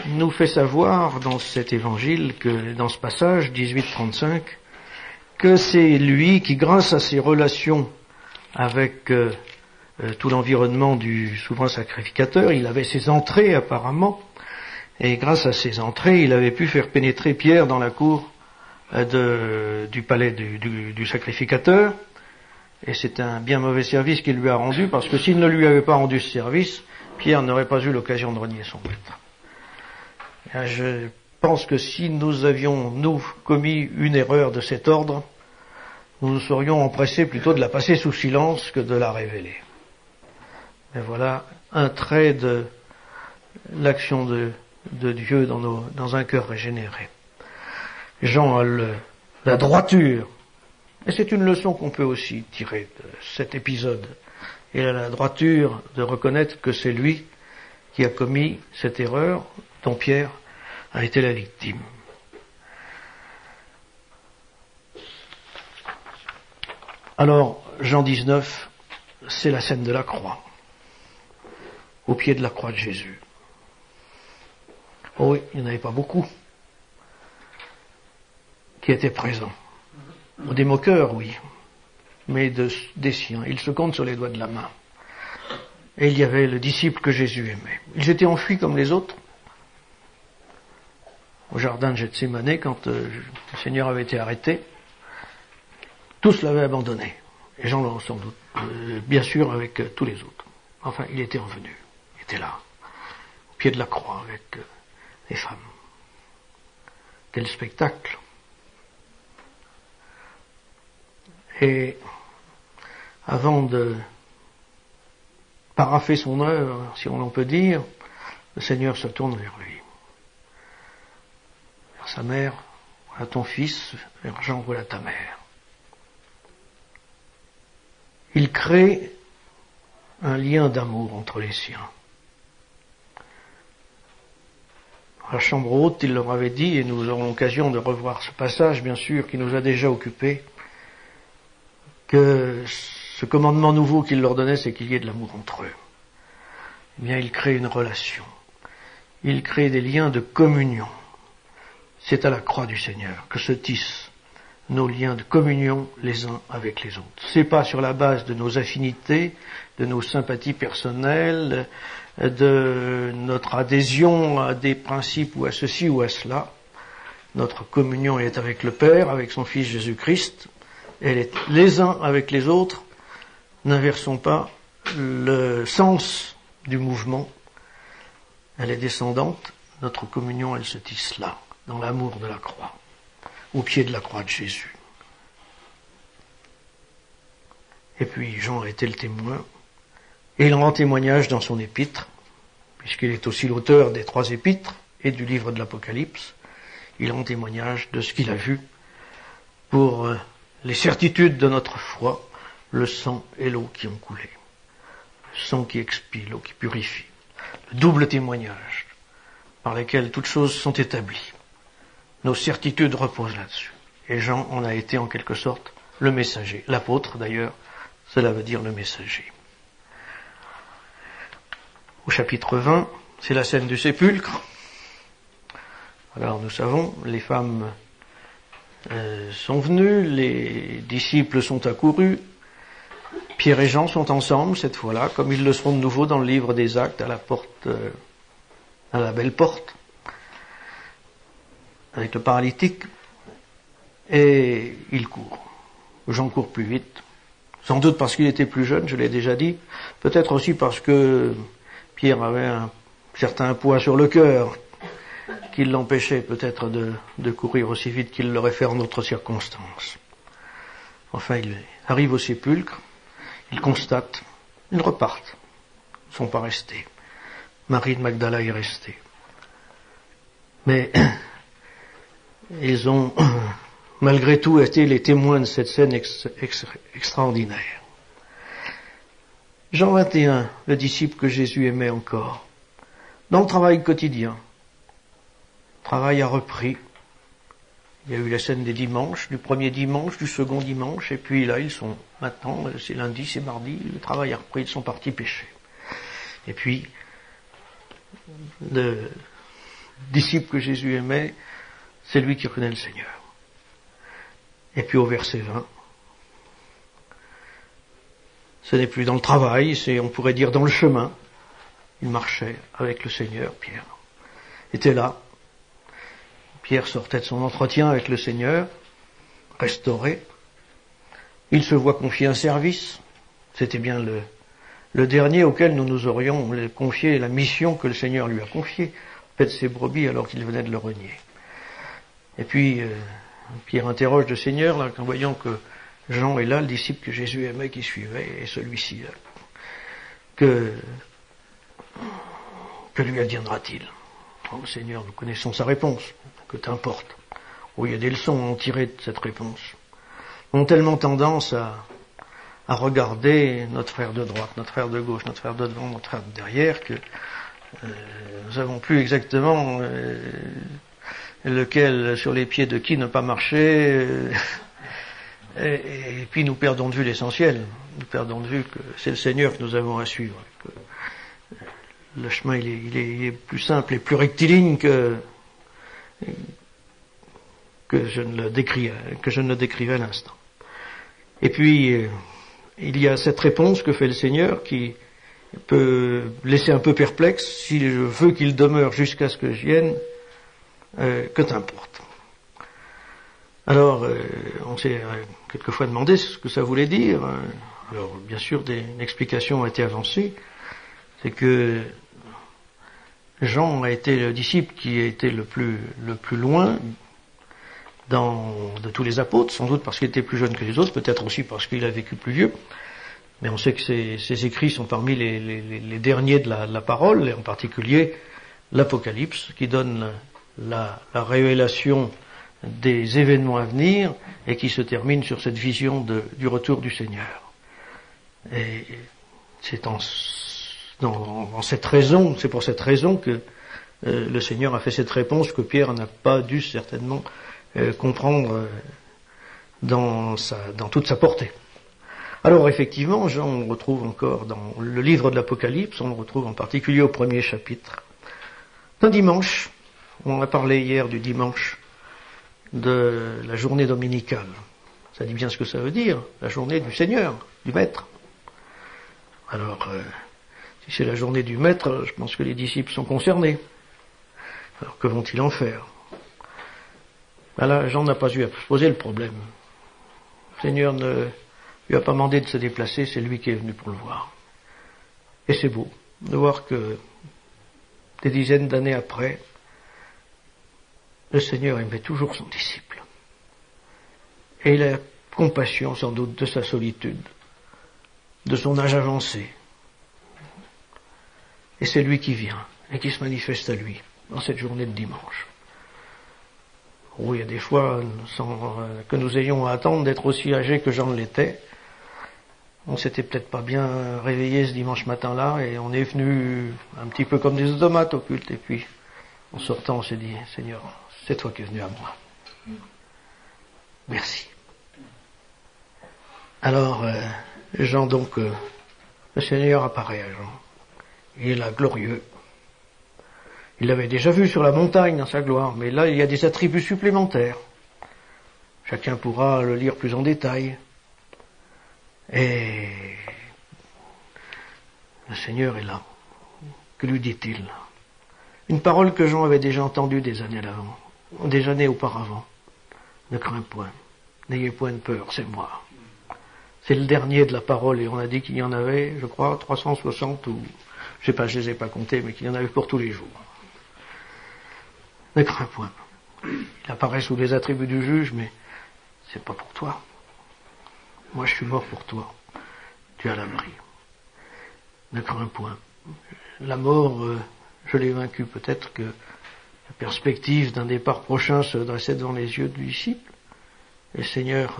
nous fait savoir dans cet évangile, que dans ce passage 18-35, que c'est lui qui, grâce à ses relations avec tout l'environnement du souverain sacrificateur, il avait ses entrées apparemment, et grâce à ses entrées, il avait pu faire pénétrer Pierre dans la cour du palais du sacrificateur, et c'est un bien mauvais service qu'il lui a rendu, parce que s'il ne lui avait pas rendu ce service, Pierre n'aurait pas eu l'occasion de renier son maître. Je pense que si nous avions, nous, commis une erreur de cet ordre, nous nous serions empressés plutôt de la passer sous silence que de la révéler. Mais voilà un trait de l'action de Dieu dans un cœur régénéré. Jean a la droiture, et c'est une leçon qu'on peut aussi tirer de cet épisode. Il a la droiture de reconnaître que c'est lui qui a commis cette erreur dont Pierre a été la victime. Alors, Jean 19, c'est la scène de la croix, au pied de la croix de Jésus. Oh oui, il n'y en avait pas beaucoup qui étaient présents. Des moqueurs, oui, mais des siens. Ils se comptent sur les doigts de la main. Et il y avait le disciple que Jésus aimait. Ils étaient enfuis comme les autres. Au jardin de Gethsémanée, quand le Seigneur avait été arrêté, tous l'avaient abandonné. Et Jean, sans doute, bien sûr, avec tous les autres. Enfin, il était revenu. Il était là, au pied de la croix, avec les femmes. Quel spectacle! Et avant de paraffer son œuvre, si on en peut dire, le Seigneur se tourne vers lui. Vers sa mère, voilà ton fils, vers Jean, voilà ta mère. Il crée un lien d'amour entre les siens. À la chambre haute, il leur avait dit, et nous aurons l'occasion de revoir ce passage, bien sûr, qui nous a déjà occupés, que ce commandement nouveau qu'il leur donnait, c'est qu'il y ait de l'amour entre eux. Eh bien, il crée une relation. Il crée des liens de communion. C'est à la croix du Seigneur que se tissent nos liens de communion les uns avec les autres. C'est pas sur la base de nos affinités, de nos sympathies personnelles, de notre adhésion à des principes ou à ceci ou à cela. Notre communion est avec le Père, avec son Fils Jésus-Christ. Elle est les uns avec les autres. N'inversons pas le sens du mouvement. Elle est descendante. Notre communion, elle se tisse là, dans l'amour de la croix, au pied de la croix de Jésus. Et puis Jean a été le témoin, et il rend témoignage dans son épître, puisqu'il est aussi l'auteur des 3 épîtres et du livre de l'Apocalypse. Il rend témoignage de ce qu'il a vu pour les certitudes de notre foi, le sang et l'eau qui ont coulé. Le sang qui expie, l'eau qui purifie. Le double témoignage par lesquels toutes choses sont établies. Nos certitudes reposent là-dessus. Et Jean en a été en quelque sorte le messager. L'apôtre d'ailleurs, cela veut dire le messager. Au chapitre 20, c'est la scène du sépulcre. Alors nous savons, les femmes sont venues, les disciples sont accourus, Pierre et Jean sont ensemble cette fois-là, comme ils le seront de nouveau dans le livre des Actes, à la porte, à la belle porte, avec le paralytique. et il court. Jean court plus vite, sans doute parce qu'il était plus jeune, je l'ai déjà dit, peut-être aussi parce que Pierre avait un certain poids sur le cœur qui l'empêchait peut-être de courir aussi vite qu'il l'aurait fait en d'autres circonstances. Enfin, il arrive au sépulcre, il constate, ils repartent, ils ne sont pas restés. Marie de Magdala est restée. Mais ils ont malgré tout été les témoins de cette scène extraordinaire. Jean 21, le disciple que Jésus aimait encore. Dans le travail quotidien, le travail a repris. Il y a eu la scène des dimanches, du premier dimanche, du second dimanche, et puis là, ils sont maintenant, c'est lundi, c'est mardi, le travail a repris, ils sont partis pêcher. Et puis, le disciple que Jésus aimait, c'est lui qui reconnaît le Seigneur. Et puis au verset 20, ce n'est plus dans le travail, c'est, on pourrait dire, dans le chemin. Il marchait avec le Seigneur, Pierre était là. Pierre sortait de son entretien avec le Seigneur, restauré. Il se voit confier un service. C'était bien le dernier auquel nous aurions confié la mission que le Seigneur lui a confiée, paître ses brebis alors qu'il venait de le renier. Et puis, Pierre interroge le Seigneur, là, en voyant que Jean est là, le disciple que Jésus aimait, qui suivait, et celui-ci, là, que lui adviendra-t-il? Oh, Seigneur, nous connaissons sa réponse, que t'importe. Oh, il y a des leçons à en tirer de cette réponse. Nous avons tellement tendance à regarder notre frère de droite, notre frère de gauche, notre frère de devant, notre frère de derrière, que nous savons plus exactement lequel sur les pieds de qui ne pas marcher, et puis nous perdons de vue l'essentiel. Nous perdons de vue que c'est le Seigneur que nous avons à suivre. Que le chemin il est plus simple et plus rectiligne que je ne le décrivais à l'instant. Et puis il y a cette réponse que fait le Seigneur qui peut laisser un peu perplexe. Si je veux qu'il demeure jusqu'à ce que je vienne, que t'importe. Alors, on s'est quelquefois demandé ce que ça voulait dire. Alors, bien sûr, une explication a été avancée. C'est que Jean a été le disciple qui a été le plus loin de tous les apôtres, sans doute parce qu'il était plus jeune que les autres, peut-être aussi parce qu'il a vécu plus vieux. Mais on sait que ses écrits sont parmi les derniers de la parole, et en particulier l'Apocalypse, qui donne la révélation des événements à venir et qui se termine sur cette vision du retour du Seigneur. Et c'est c'est pour cette raison que le Seigneur a fait cette réponse que Pierre n'a pas dû certainement comprendre dans toute sa portée. Alors effectivement, Jean, on retrouve encore dans le livre de l'Apocalypse, on le retrouve en particulier au premier chapitre. Un dimanche, on a parlé hier du dimanche de la journée dominicale. Ça dit bien ce que ça veut dire, la journée du Seigneur, du Maître. Alors, si c'est la journée du Maître, je pense que les disciples sont concernés. Alors, que vont-ils en faire? Ben là, Jean n'a pas eu à se poser le problème. Le Seigneur ne lui a pas demandé de se déplacer, c'est lui qui est venu pour le voir. Et c'est beau de voir que des dizaines d'années après, le Seigneur aimait toujours son disciple. Et il a compassion sans doute de sa solitude, de son âge avancé. Et c'est lui qui vient et qui se manifeste à lui dans cette journée de dimanche. Oui, il y a des fois, sans que nous ayons à attendre d'être aussi âgés que Jean l'était, on s'était peut-être pas bien réveillé ce dimanche matin-là et on est venu un petit peu comme des automates au culte. Et puis, en sortant, on s'est dit, Seigneur, c'est toi qui es venu à moi. Merci. Alors, Jean donc, le Seigneur apparaît à Jean. Il est là, glorieux. Il l'avait déjà vu sur la montagne dans sa gloire, mais là, il y a des attributs supplémentaires. Chacun pourra le lire plus en détail. Et le Seigneur est là. Que lui dit-il? Une parole que Jean avait déjà entendue des années auparavant. Ne crains point, n'ayez point de peur, c'est moi. C'est le dernier de la parole, et on a dit qu'il y en avait, je crois, 360 ou, je sais pas, je les ai pas comptés, mais qu'il y en avait pour tous les jours. Ne crains point. Il apparaît sous les attributs du juge, mais c'est pas pour toi. Moi, je suis mort pour toi. Tu as l'abri. Ne crains point. La mort, je l'ai vaincue. Peut-être que la perspective d'un départ prochain se dressait devant les yeux du disciple. Et le Seigneur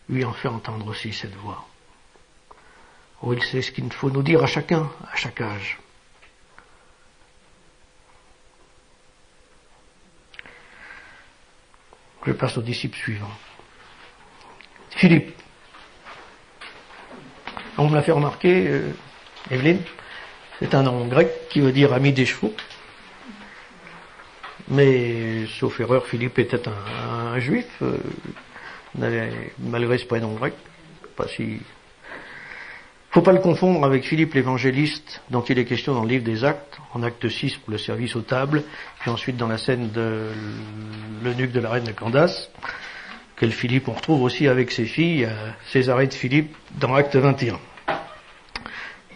lui en fait entendre aussi cette voix. Oh, il sait ce qu'il faut nous dire à chacun, à chaque âge. Je passe au disciple suivant. Philippe. On me l'a fait remarquer, Evelyne, c'est un nom grec qui veut dire ami des chevaux. Mais, sauf erreur, Philippe était un juif, malgré ce prénom grec. Pas si... Faut pas le confondre avec Philippe l'évangéliste, dont il est question dans le livre des Actes, en acte 6 pour le service aux tables, puis ensuite dans la scène de l'eunuque de la reine de Candace. Quel Philippe on retrouve aussi avec ses filles, Césarée de Philippe, dans acte 21.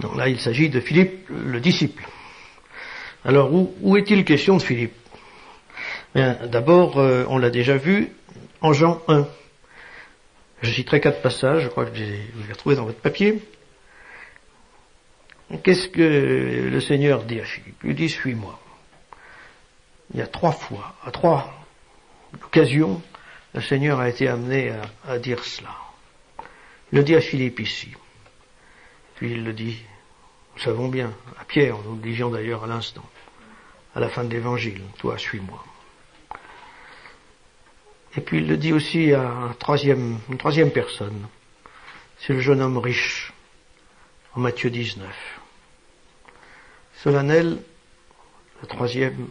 Donc là, il s'agit de Philippe, le disciple. Alors, où est-il question de Philippe? Bien, d'abord, on l'a déjà vu, en Jean 1. Je citerai 4 passages, je crois que vous les retrouvez dans votre papier. Qu'est-ce que le Seigneur dit à Philippe? Il dit, suis-moi. Il y a 3 fois, à 3 occasions, le Seigneur a été amené à dire cela. Il le dit à Philippe ici. Puis il le dit, nous savons bien, à Pierre, nous le disions d'ailleurs à l'instant, à la fin de l'évangile, toi, suis-moi. Et puis il le dit aussi à une troisième personne. C'est le jeune homme riche, en Matthieu 19. Solennel, le troisième,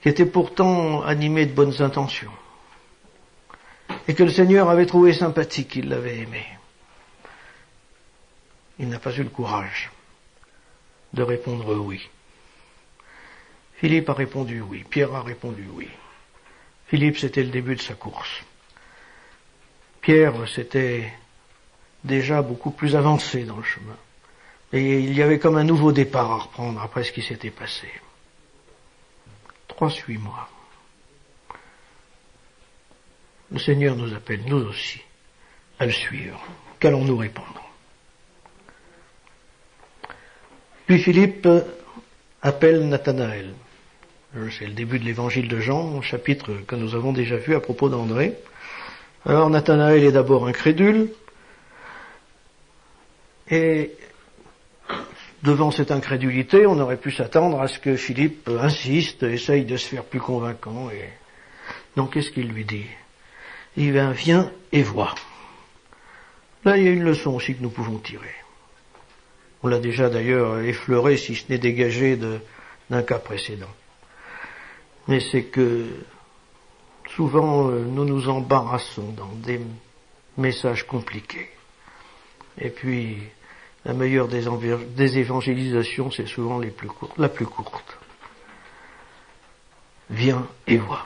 qui était pourtant animé de bonnes intentions, et que le Seigneur avait trouvé sympathique, il l'avait aimé. Il n'a pas eu le courage de répondre oui. Philippe a répondu oui, Pierre a répondu oui. Philippe, c'était le début de sa course. Pierre, c'était déjà beaucoup plus avancé dans le chemin. Et il y avait comme un nouveau départ à reprendre après ce qui s'était passé. 3, suis-moi. Le Seigneur nous appelle, nous aussi, à le suivre. Qu'allons-nous répondre? Puis Philippe appelle Nathanaël. C'est le début de l'évangile de Jean, chapitre que nous avons déjà vu à propos d'André. Alors Nathanaël est d'abord incrédule, et devant cette incrédulité, on aurait pu s'attendre à ce que Philippe insiste, essaye de se faire plus convaincant. Et... donc qu'est-ce qu'il lui dit? Il dit, viens et vois. Là, il y a une leçon aussi que nous pouvons tirer. On l'a déjà d'ailleurs effleuré, si ce n'est dégagé d'un cas précédent. Mais c'est que souvent nous nous embarrassons dans des messages compliqués. Et puis la meilleure des évangélisations, c'est souvent la plus courte. Viens et vois.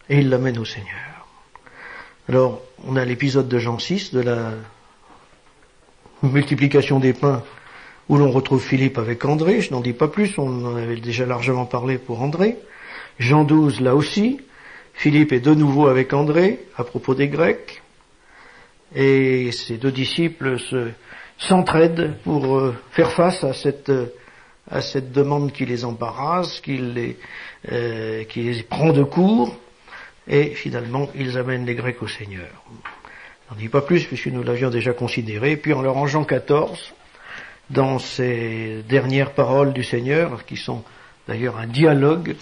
Et il l'amène au Seigneur. Alors, on a l'épisode de Jean 6, de la multiplication des pains, où l'on retrouve Philippe avec André. Je n'en dis pas plus, on en avait déjà largement parlé pour André. Jean 12, là aussi, Philippe est de nouveau avec André, à propos des Grecs. Et ces 2 disciples s'entraident pour faire face à cette demande qui les embarrasse, qui les prend de court, et finalement ils amènent les Grecs au Seigneur. Je n'en dis pas plus puisque nous l'avions déjà considéré. Puis en Jean 14, dans ces dernières paroles du Seigneur, qui sont d'ailleurs un dialogue,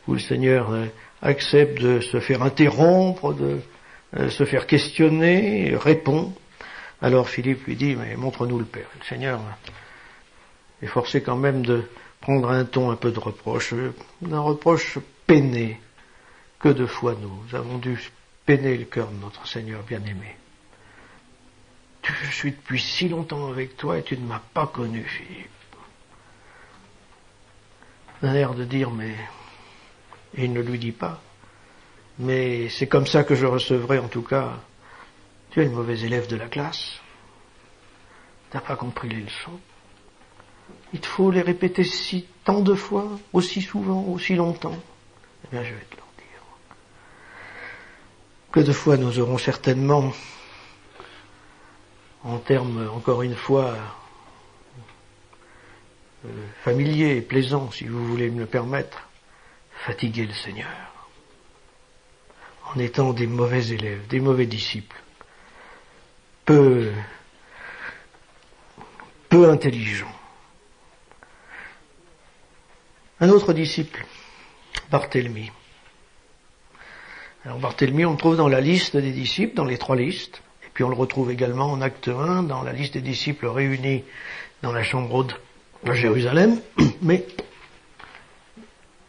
où le Seigneur accepte de se faire interrompre, de se faire questionner, répond. Alors Philippe lui dit, mais montre-nous le Père. Le Seigneur est forcé quand même de prendre un ton un peu de reproche, d'un reproche peiné. Que de fois nous avons dû peiner le cœur de notre Seigneur bien-aimé. Je suis depuis si longtemps avec toi et tu ne m'as pas connu, Philippe. Un air de dire, mais Et il ne lui dit pas. Mais c'est comme ça que je recevrai en tout cas. Tu es le mauvais élève de la classe. T'as pas compris les leçons. Il te faut les répéter tant de fois, aussi souvent, aussi longtemps. Eh bien, je vais te leur dire. Que de fois nous aurons certainement, en termes, encore une fois, familiers et plaisants, si vous voulez me le permettre, fatiguer le Seigneur. En étant des mauvais élèves, des mauvais disciples, peu intelligents. Un autre disciple, Barthélemy. Alors Barthélemy, on le trouve dans la liste des disciples, dans les 3 listes, et puis on le retrouve également en acte 1, dans la liste des disciples réunis dans la chambre haute à Jérusalem, mais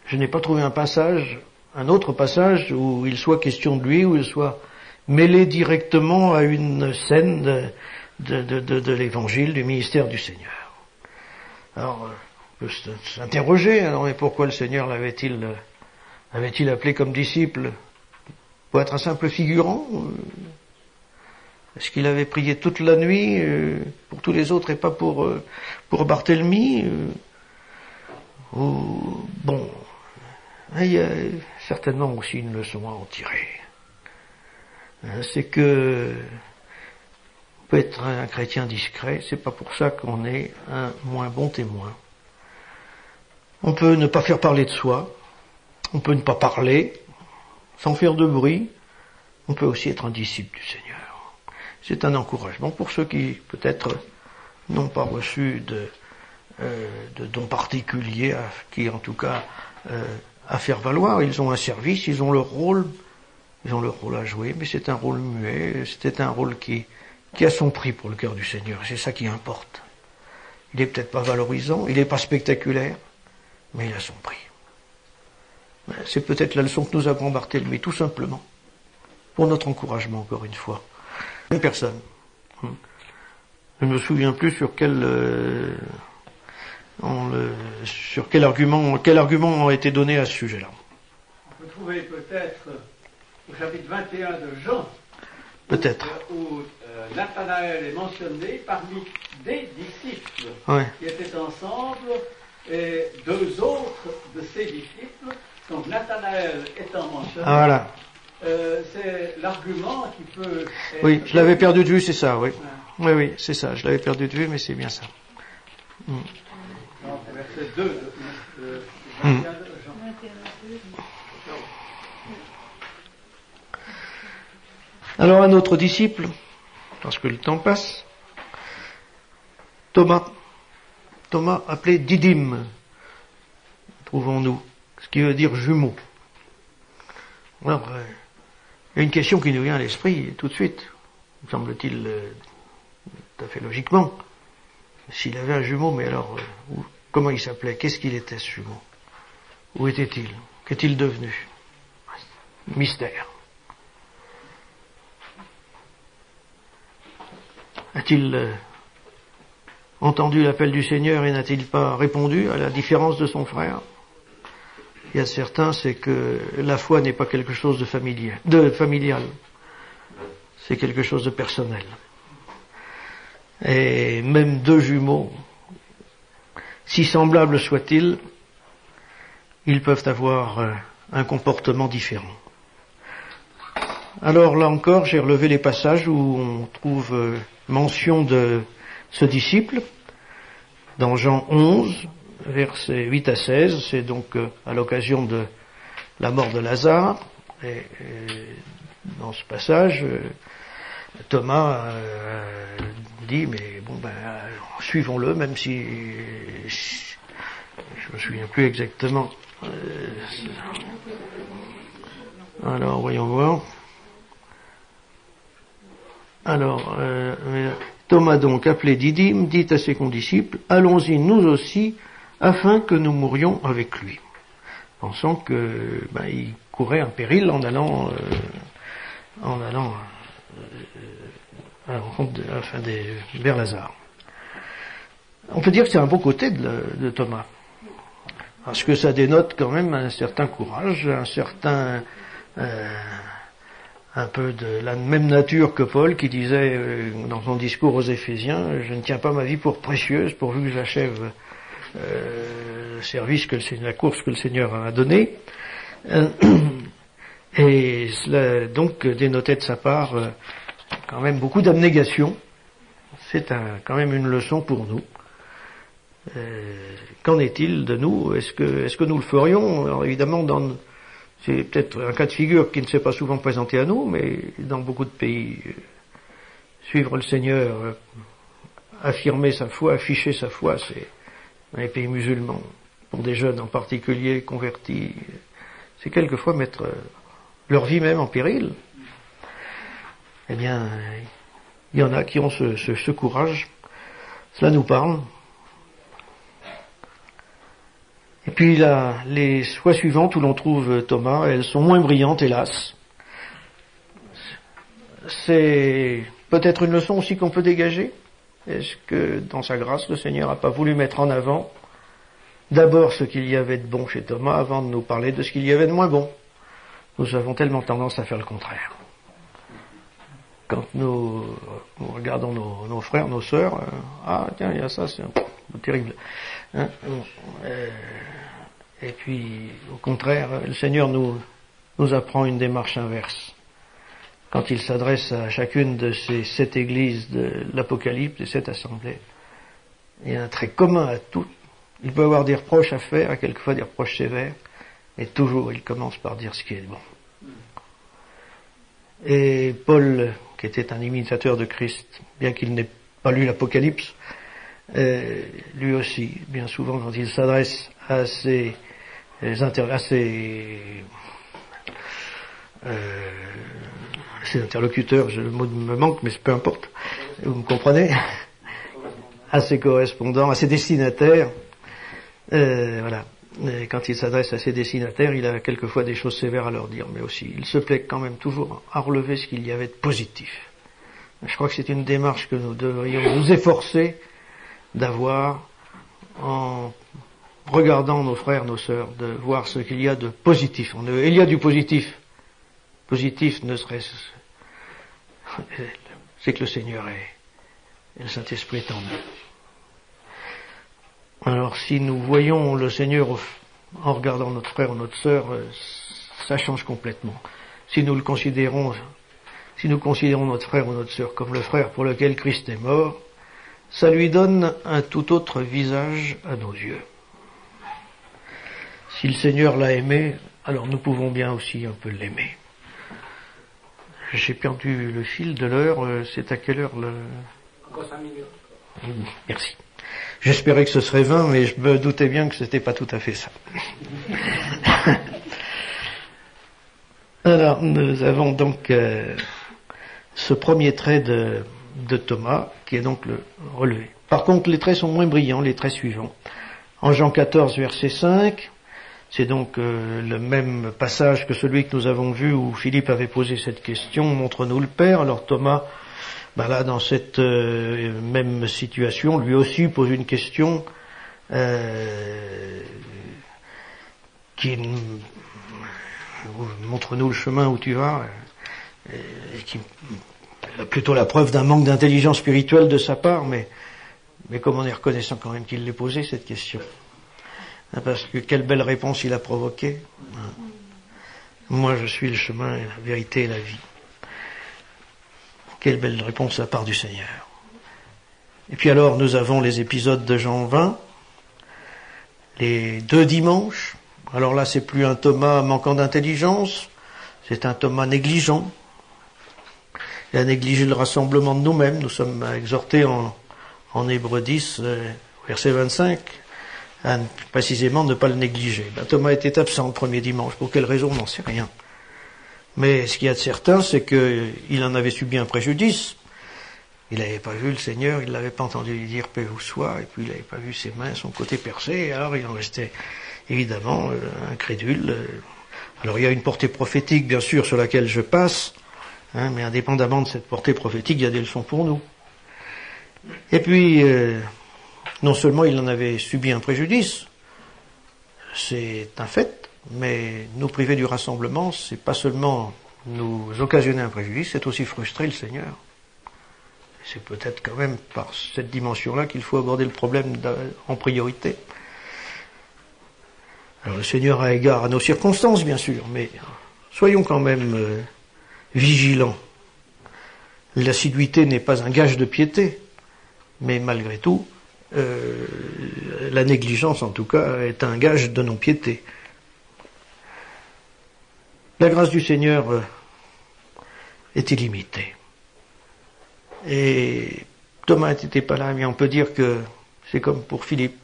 je n'ai pas trouvé un autre passage où il soit question de lui, où il soit mêlé directement à une scène de l'évangile, du ministère du Seigneur. Alors, on peut s'interroger, alors, mais pourquoi le Seigneur avait-il appelé comme disciple? Pour être un simple figurant? Est-ce qu'il avait prié toute la nuit pour tous les autres et pas pour Barthélemy? Bon, il y a certainement aussi une leçon à en tirer. C'est que on peut être un chrétien discret, c'est pas pour ça qu'on est un moins bon témoin. On peut ne pas faire parler de soi, on peut ne pas parler sans faire de bruit, on peut aussi être un disciple du Seigneur. C'est un encouragement pour ceux qui, peut-être, n'ont pas reçu de dons particuliers, qui, en tout cas, à faire valoir. Ils ont un service, ils ont leur rôle à jouer, mais c'est un rôle muet, c'est un rôle qui a son prix pour le cœur du Seigneur. C'est ça qui importe. Il est peut-être pas valorisant, il n'est pas spectaculaire, mais il a son prix. C'est peut-être la leçon que nous apprend Barthélemy, tout simplement, pour notre encouragement, encore une fois. Une personne. Je ne me souviens plus sur quel argument a été donné à ce sujet-là. On peut trouver peut-être au chapitre 21 de Jean, peut-être, où Nathanaël est mentionné parmi des disciples qui étaient ensemble, et 2 autres de ces disciples, donc Nathanaël étant mentionné. Ah, voilà. C'est l'argument qui peut... Oui, je l'avais perdu de vue, c'est ça, oui. Oui, c'est ça, je l'avais perdu de vue, mais c'est bien ça. Donc, verset 2 de 21 de Jean. Alors un autre disciple, parce que le temps passe, Thomas appelé Didyme, trouvons-nous, ce qui veut dire jumeau. Alors, il y a une question qui nous vient à l'esprit tout de suite, me semble-t-il, tout à fait logiquement. S'il avait un jumeau, mais alors, comment il s'appelait? Qu'est-ce qu'il était, ce jumeau? Où était-il? Qu'est-il devenu? Mystère. A-t-il entendu l'appel du Seigneur et n'a-t-il pas répondu, à la différence de son frère? Il y a certains, c'est que la foi n'est pas quelque chose de familial. C'est quelque chose de personnel. Et même 2 jumeaux, si semblables soient-ils, ils peuvent avoir un comportement différent. Alors là encore, j'ai relevé les passages où on trouve mention de ce disciple, dans Jean 11, versets 8 à 16, c'est donc à l'occasion de la mort de Lazare, et dans ce passage, Thomas dit, mais bon, suivons-le, même si je me souviens plus exactement. Alors, voyons voir. Alors, Thomas donc, appelé Didyme, dit à ses condisciples, allons-y nous aussi, afin que nous mourions avec lui. Pensant que, il courait un péril en allant à la rencontre vers Lazare. On peut dire que c'est un beau côté de Thomas. Parce que ça dénote quand même un certain courage, un certain... un peu de la même nature que Paul qui disait dans son discours aux Éphésiens, je ne tiens pas ma vie pour précieuse pourvu que j'achève le service la course que le Seigneur m'a donnée. Et cela donc dénotait de sa part quand même beaucoup d'abnégation. C'est quand même une leçon pour nous. Qu'en est-il de nous? Est-ce que nous le ferions? Alors évidemment, c'est peut-être un cas de figure qui ne s'est pas souvent présenté à nous, mais dans beaucoup de pays, suivre le Seigneur, affirmer sa foi, afficher sa foi, c'est dans les pays musulmans, pour des jeunes en particulier convertis, c'est quelquefois mettre leur vie même en péril. Eh bien, il y en a qui ont ce courage. Cela nous parle. Et puis là, les fois suivantes où l'on trouve Thomas, elles sont moins brillantes, hélas. C'est peut-être une leçon aussi qu'on peut dégager. Est-ce que, dans sa grâce, le Seigneur n'a pas voulu mettre en avant d'abord ce qu'il y avait de bon chez Thomas avant de nous parler de ce qu'il y avait de moins bon? Nous avons tellement tendance à faire le contraire. Quand nous regardons nos frères, nos sœurs, ah tiens, il y a ça, c'est terrible. Hein? Et puis, au contraire, le Seigneur nous apprend une démarche inverse. Quand il s'adresse à chacune de ces 7 églises de l'Apocalypse, des 7 assemblées, il y a un trait commun à toutes. Il peut avoir des reproches à faire, et quelquefois des reproches sévères, et toujours il commence par dire ce qui est bon. Et Paul, qui était un imitateur de Christ, bien qu'il n'ait pas lu l'Apocalypse, lui aussi, bien souvent, quand il s'adresse à ses interlocuteurs, le mot me manque, mais peu importe, vous me comprenez, à ses correspondants, à ses destinataires, voilà. Et quand il s'adresse à ses destinataires, il a quelquefois des choses sévères à leur dire, mais aussi, il se plaît quand même toujours à relever ce qu'il y avait de positif. Je crois que c'est une démarche que nous devrions nous efforcer d'avoir en regardant nos frères, nos sœurs, de voir ce qu'il y a de positif. Il y a du positif. Positif ne serait-ce... c'est que le Seigneur est, et le Saint-Esprit est en nous. Alors si nous voyons le Seigneur en regardant notre frère ou notre sœur, ça change complètement. Si nous considérons notre frère ou notre sœur comme le frère pour lequel Christ est mort, ça lui donne un tout autre visage à nos yeux. Si le Seigneur l'a aimé, alors nous pouvons bien aussi un peu l'aimer. J'ai perdu le fil de l'heure, c'est à quelle heure Encore 5 minutes. Merci. J'espérais que ce serait 20, mais je me doutais bien que c'était pas tout à fait ça. Alors, nous avons donc ce premier trait de Thomas, qui est donc le relevé. Par contre, les traits sont moins brillants, les traits suivants. En Jean 14, verset 5, c'est donc le même passage que celui que nous avons vu où Philippe avait posé cette question, montre-nous le Père. Alors Thomas, là, dans cette même situation, lui aussi pose une question qui montre-nous le chemin où tu vas, et qui a plutôt la preuve d'un manque d'intelligence spirituelle de sa part, mais comme on est reconnaissant quand même qu'il l'ait posé cette question. Parce que quelle belle réponse il a provoquée. Moi je suis le chemin, la vérité et la vie. Quelle belle réponse de la part du Seigneur. Et puis alors nous avons les épisodes de Jean 20, les 2 dimanches. Alors là c'est plus un Thomas manquant d'intelligence, c'est un Thomas négligent. Il a négligé le rassemblement de nous-mêmes. Nous sommes exhortés en Hébreux 10, verset 25, à précisément ne pas le négliger. Thomas était absent le premier dimanche. Pour quelle raison, on n'en sait rien. Mais ce qu'il y a de certain, c'est qu'il en avait subi un préjudice. Il n'avait pas vu le Seigneur, il ne l'avait pas entendu lui dire paix vous soit, et puis il n'avait pas vu ses mains, son côté percé, et alors il en restait évidemment incrédule. Alors il y a une portée prophétique, bien sûr, sur laquelle je passe, mais indépendamment de cette portée prophétique, il y a des leçons pour nous. Et puis, non seulement il en avait subi un préjudice, c'est un fait, mais nous priver du rassemblement, c'est pas seulement nous occasionner un préjudice, c'est aussi frustrer le Seigneur. C'est peut-être quand même par cette dimension-là qu'il faut aborder le problème en priorité. Alors le Seigneur a égard à nos circonstances, bien sûr, mais soyons quand même vigilants. L'assiduité n'est pas un gage de piété, mais malgré tout, la négligence, en tout cas, est un gage de non-piété. La grâce du Seigneur est illimitée. Et Thomas n'était pas là, mais on peut dire que c'est comme pour Philippe.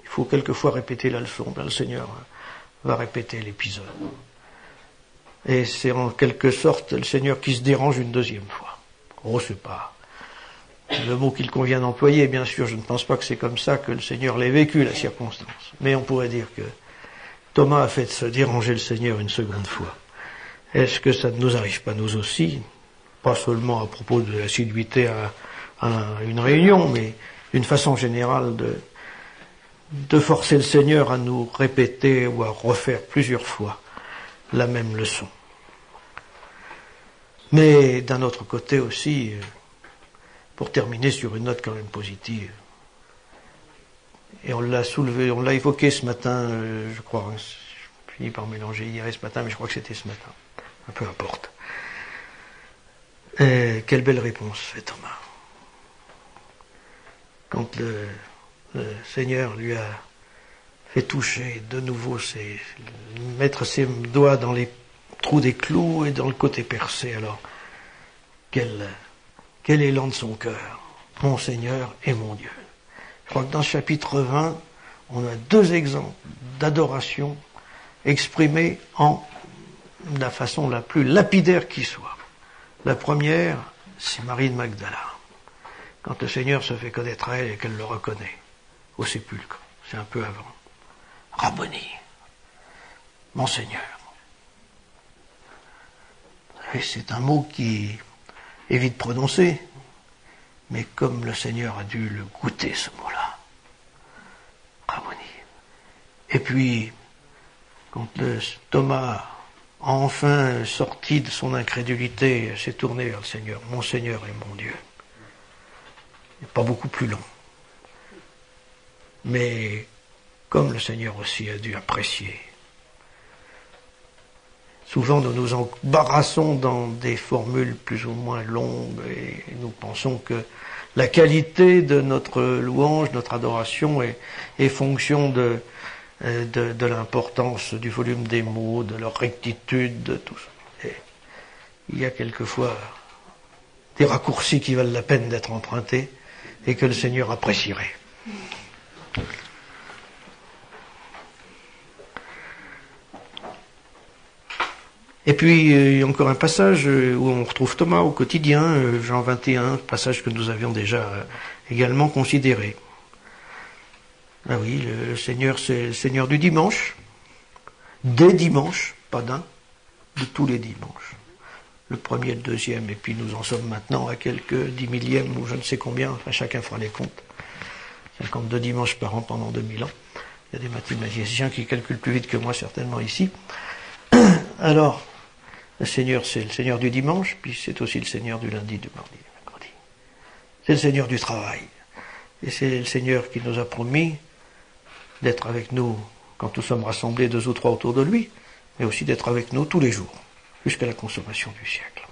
Il faut quelquefois répéter la leçon. Le Seigneur va répéter l'épisode. Et c'est en quelque sorte le Seigneur qui se dérange une deuxième fois. Oh, c'est pas le mot qu'il convient d'employer, bien sûr. Je ne pense pas que c'est comme ça que le Seigneur l'ait vécu, la circonstance. Mais on pourrait dire que Thomas a fait se déranger le Seigneur une seconde fois. Est-ce que ça ne nous arrive pas, nous aussi, pas seulement à propos de l'assiduité à une réunion, mais d'une façon générale de forcer le Seigneur à nous répéter ou à refaire plusieurs fois la même leçon. Mais d'un autre côté aussi, pour terminer sur une note quand même positive, et on l'a soulevé, on l'a évoqué ce matin, je crois, je finis par mélanger hier et ce matin, mais je crois que c'était ce matin, peu importe. Quelle belle réponse fait Thomas. Quand le Seigneur lui a fait toucher de nouveau, mettre ses doigts dans les trous des clous et dans le côté percé, alors quel élan de son cœur, mon Seigneur et mon Dieu. Je crois que dans ce chapitre 20, on a deux exemples d'adoration exprimés en la façon la plus lapidaire qui soit. La première, c'est Marie de Magdala. Quand le Seigneur se fait connaître à elle et qu'elle le reconnaît, au sépulcre, c'est un peu avant. Rabboni, mon Seigneur. Et c'est un mot qui est vite prononcé, mais comme le Seigneur a dû le goûter, ce mot-là. Rabboni. Et puis, quand Thomas a enfin sorti de son incrédulité, s'est tourné vers le Seigneur, mon Seigneur et mon Dieu. C'est pas beaucoup plus long. Mais comme le Seigneur aussi a dû apprécier. Souvent nous nous embarrassons dans des formules plus ou moins longues et nous pensons que la qualité de notre louange, notre adoration est fonction de l'importance du volume des mots, de leur rectitude, de tout ça. Et il y a quelquefois des raccourcis qui valent la peine d'être empruntés et que le Seigneur apprécierait. Et puis, il y a encore un passage où on retrouve Thomas au quotidien, Jean 21, passage que nous avions déjà également considéré. Ah oui, le Seigneur, c'est le Seigneur du dimanche, des dimanches, pas d'un, de tous les dimanches. Le premier, le deuxième, et puis nous en sommes maintenant à quelques 10 millièmes ou je ne sais combien, enfin chacun fera les comptes. 52 dimanches par an pendant 2000 ans. Il y a des mathématiciens qui calculent plus vite que moi certainement ici. Alors, le Seigneur, c'est le Seigneur du dimanche, puis c'est aussi le Seigneur du lundi, du mardi, du mercredi. C'est le Seigneur du travail. Et c'est le Seigneur qui nous a promis d'être avec nous quand nous sommes rassemblés 2 ou 3 autour de lui, mais aussi d'être avec nous tous les jours, jusqu'à la consommation du siècle.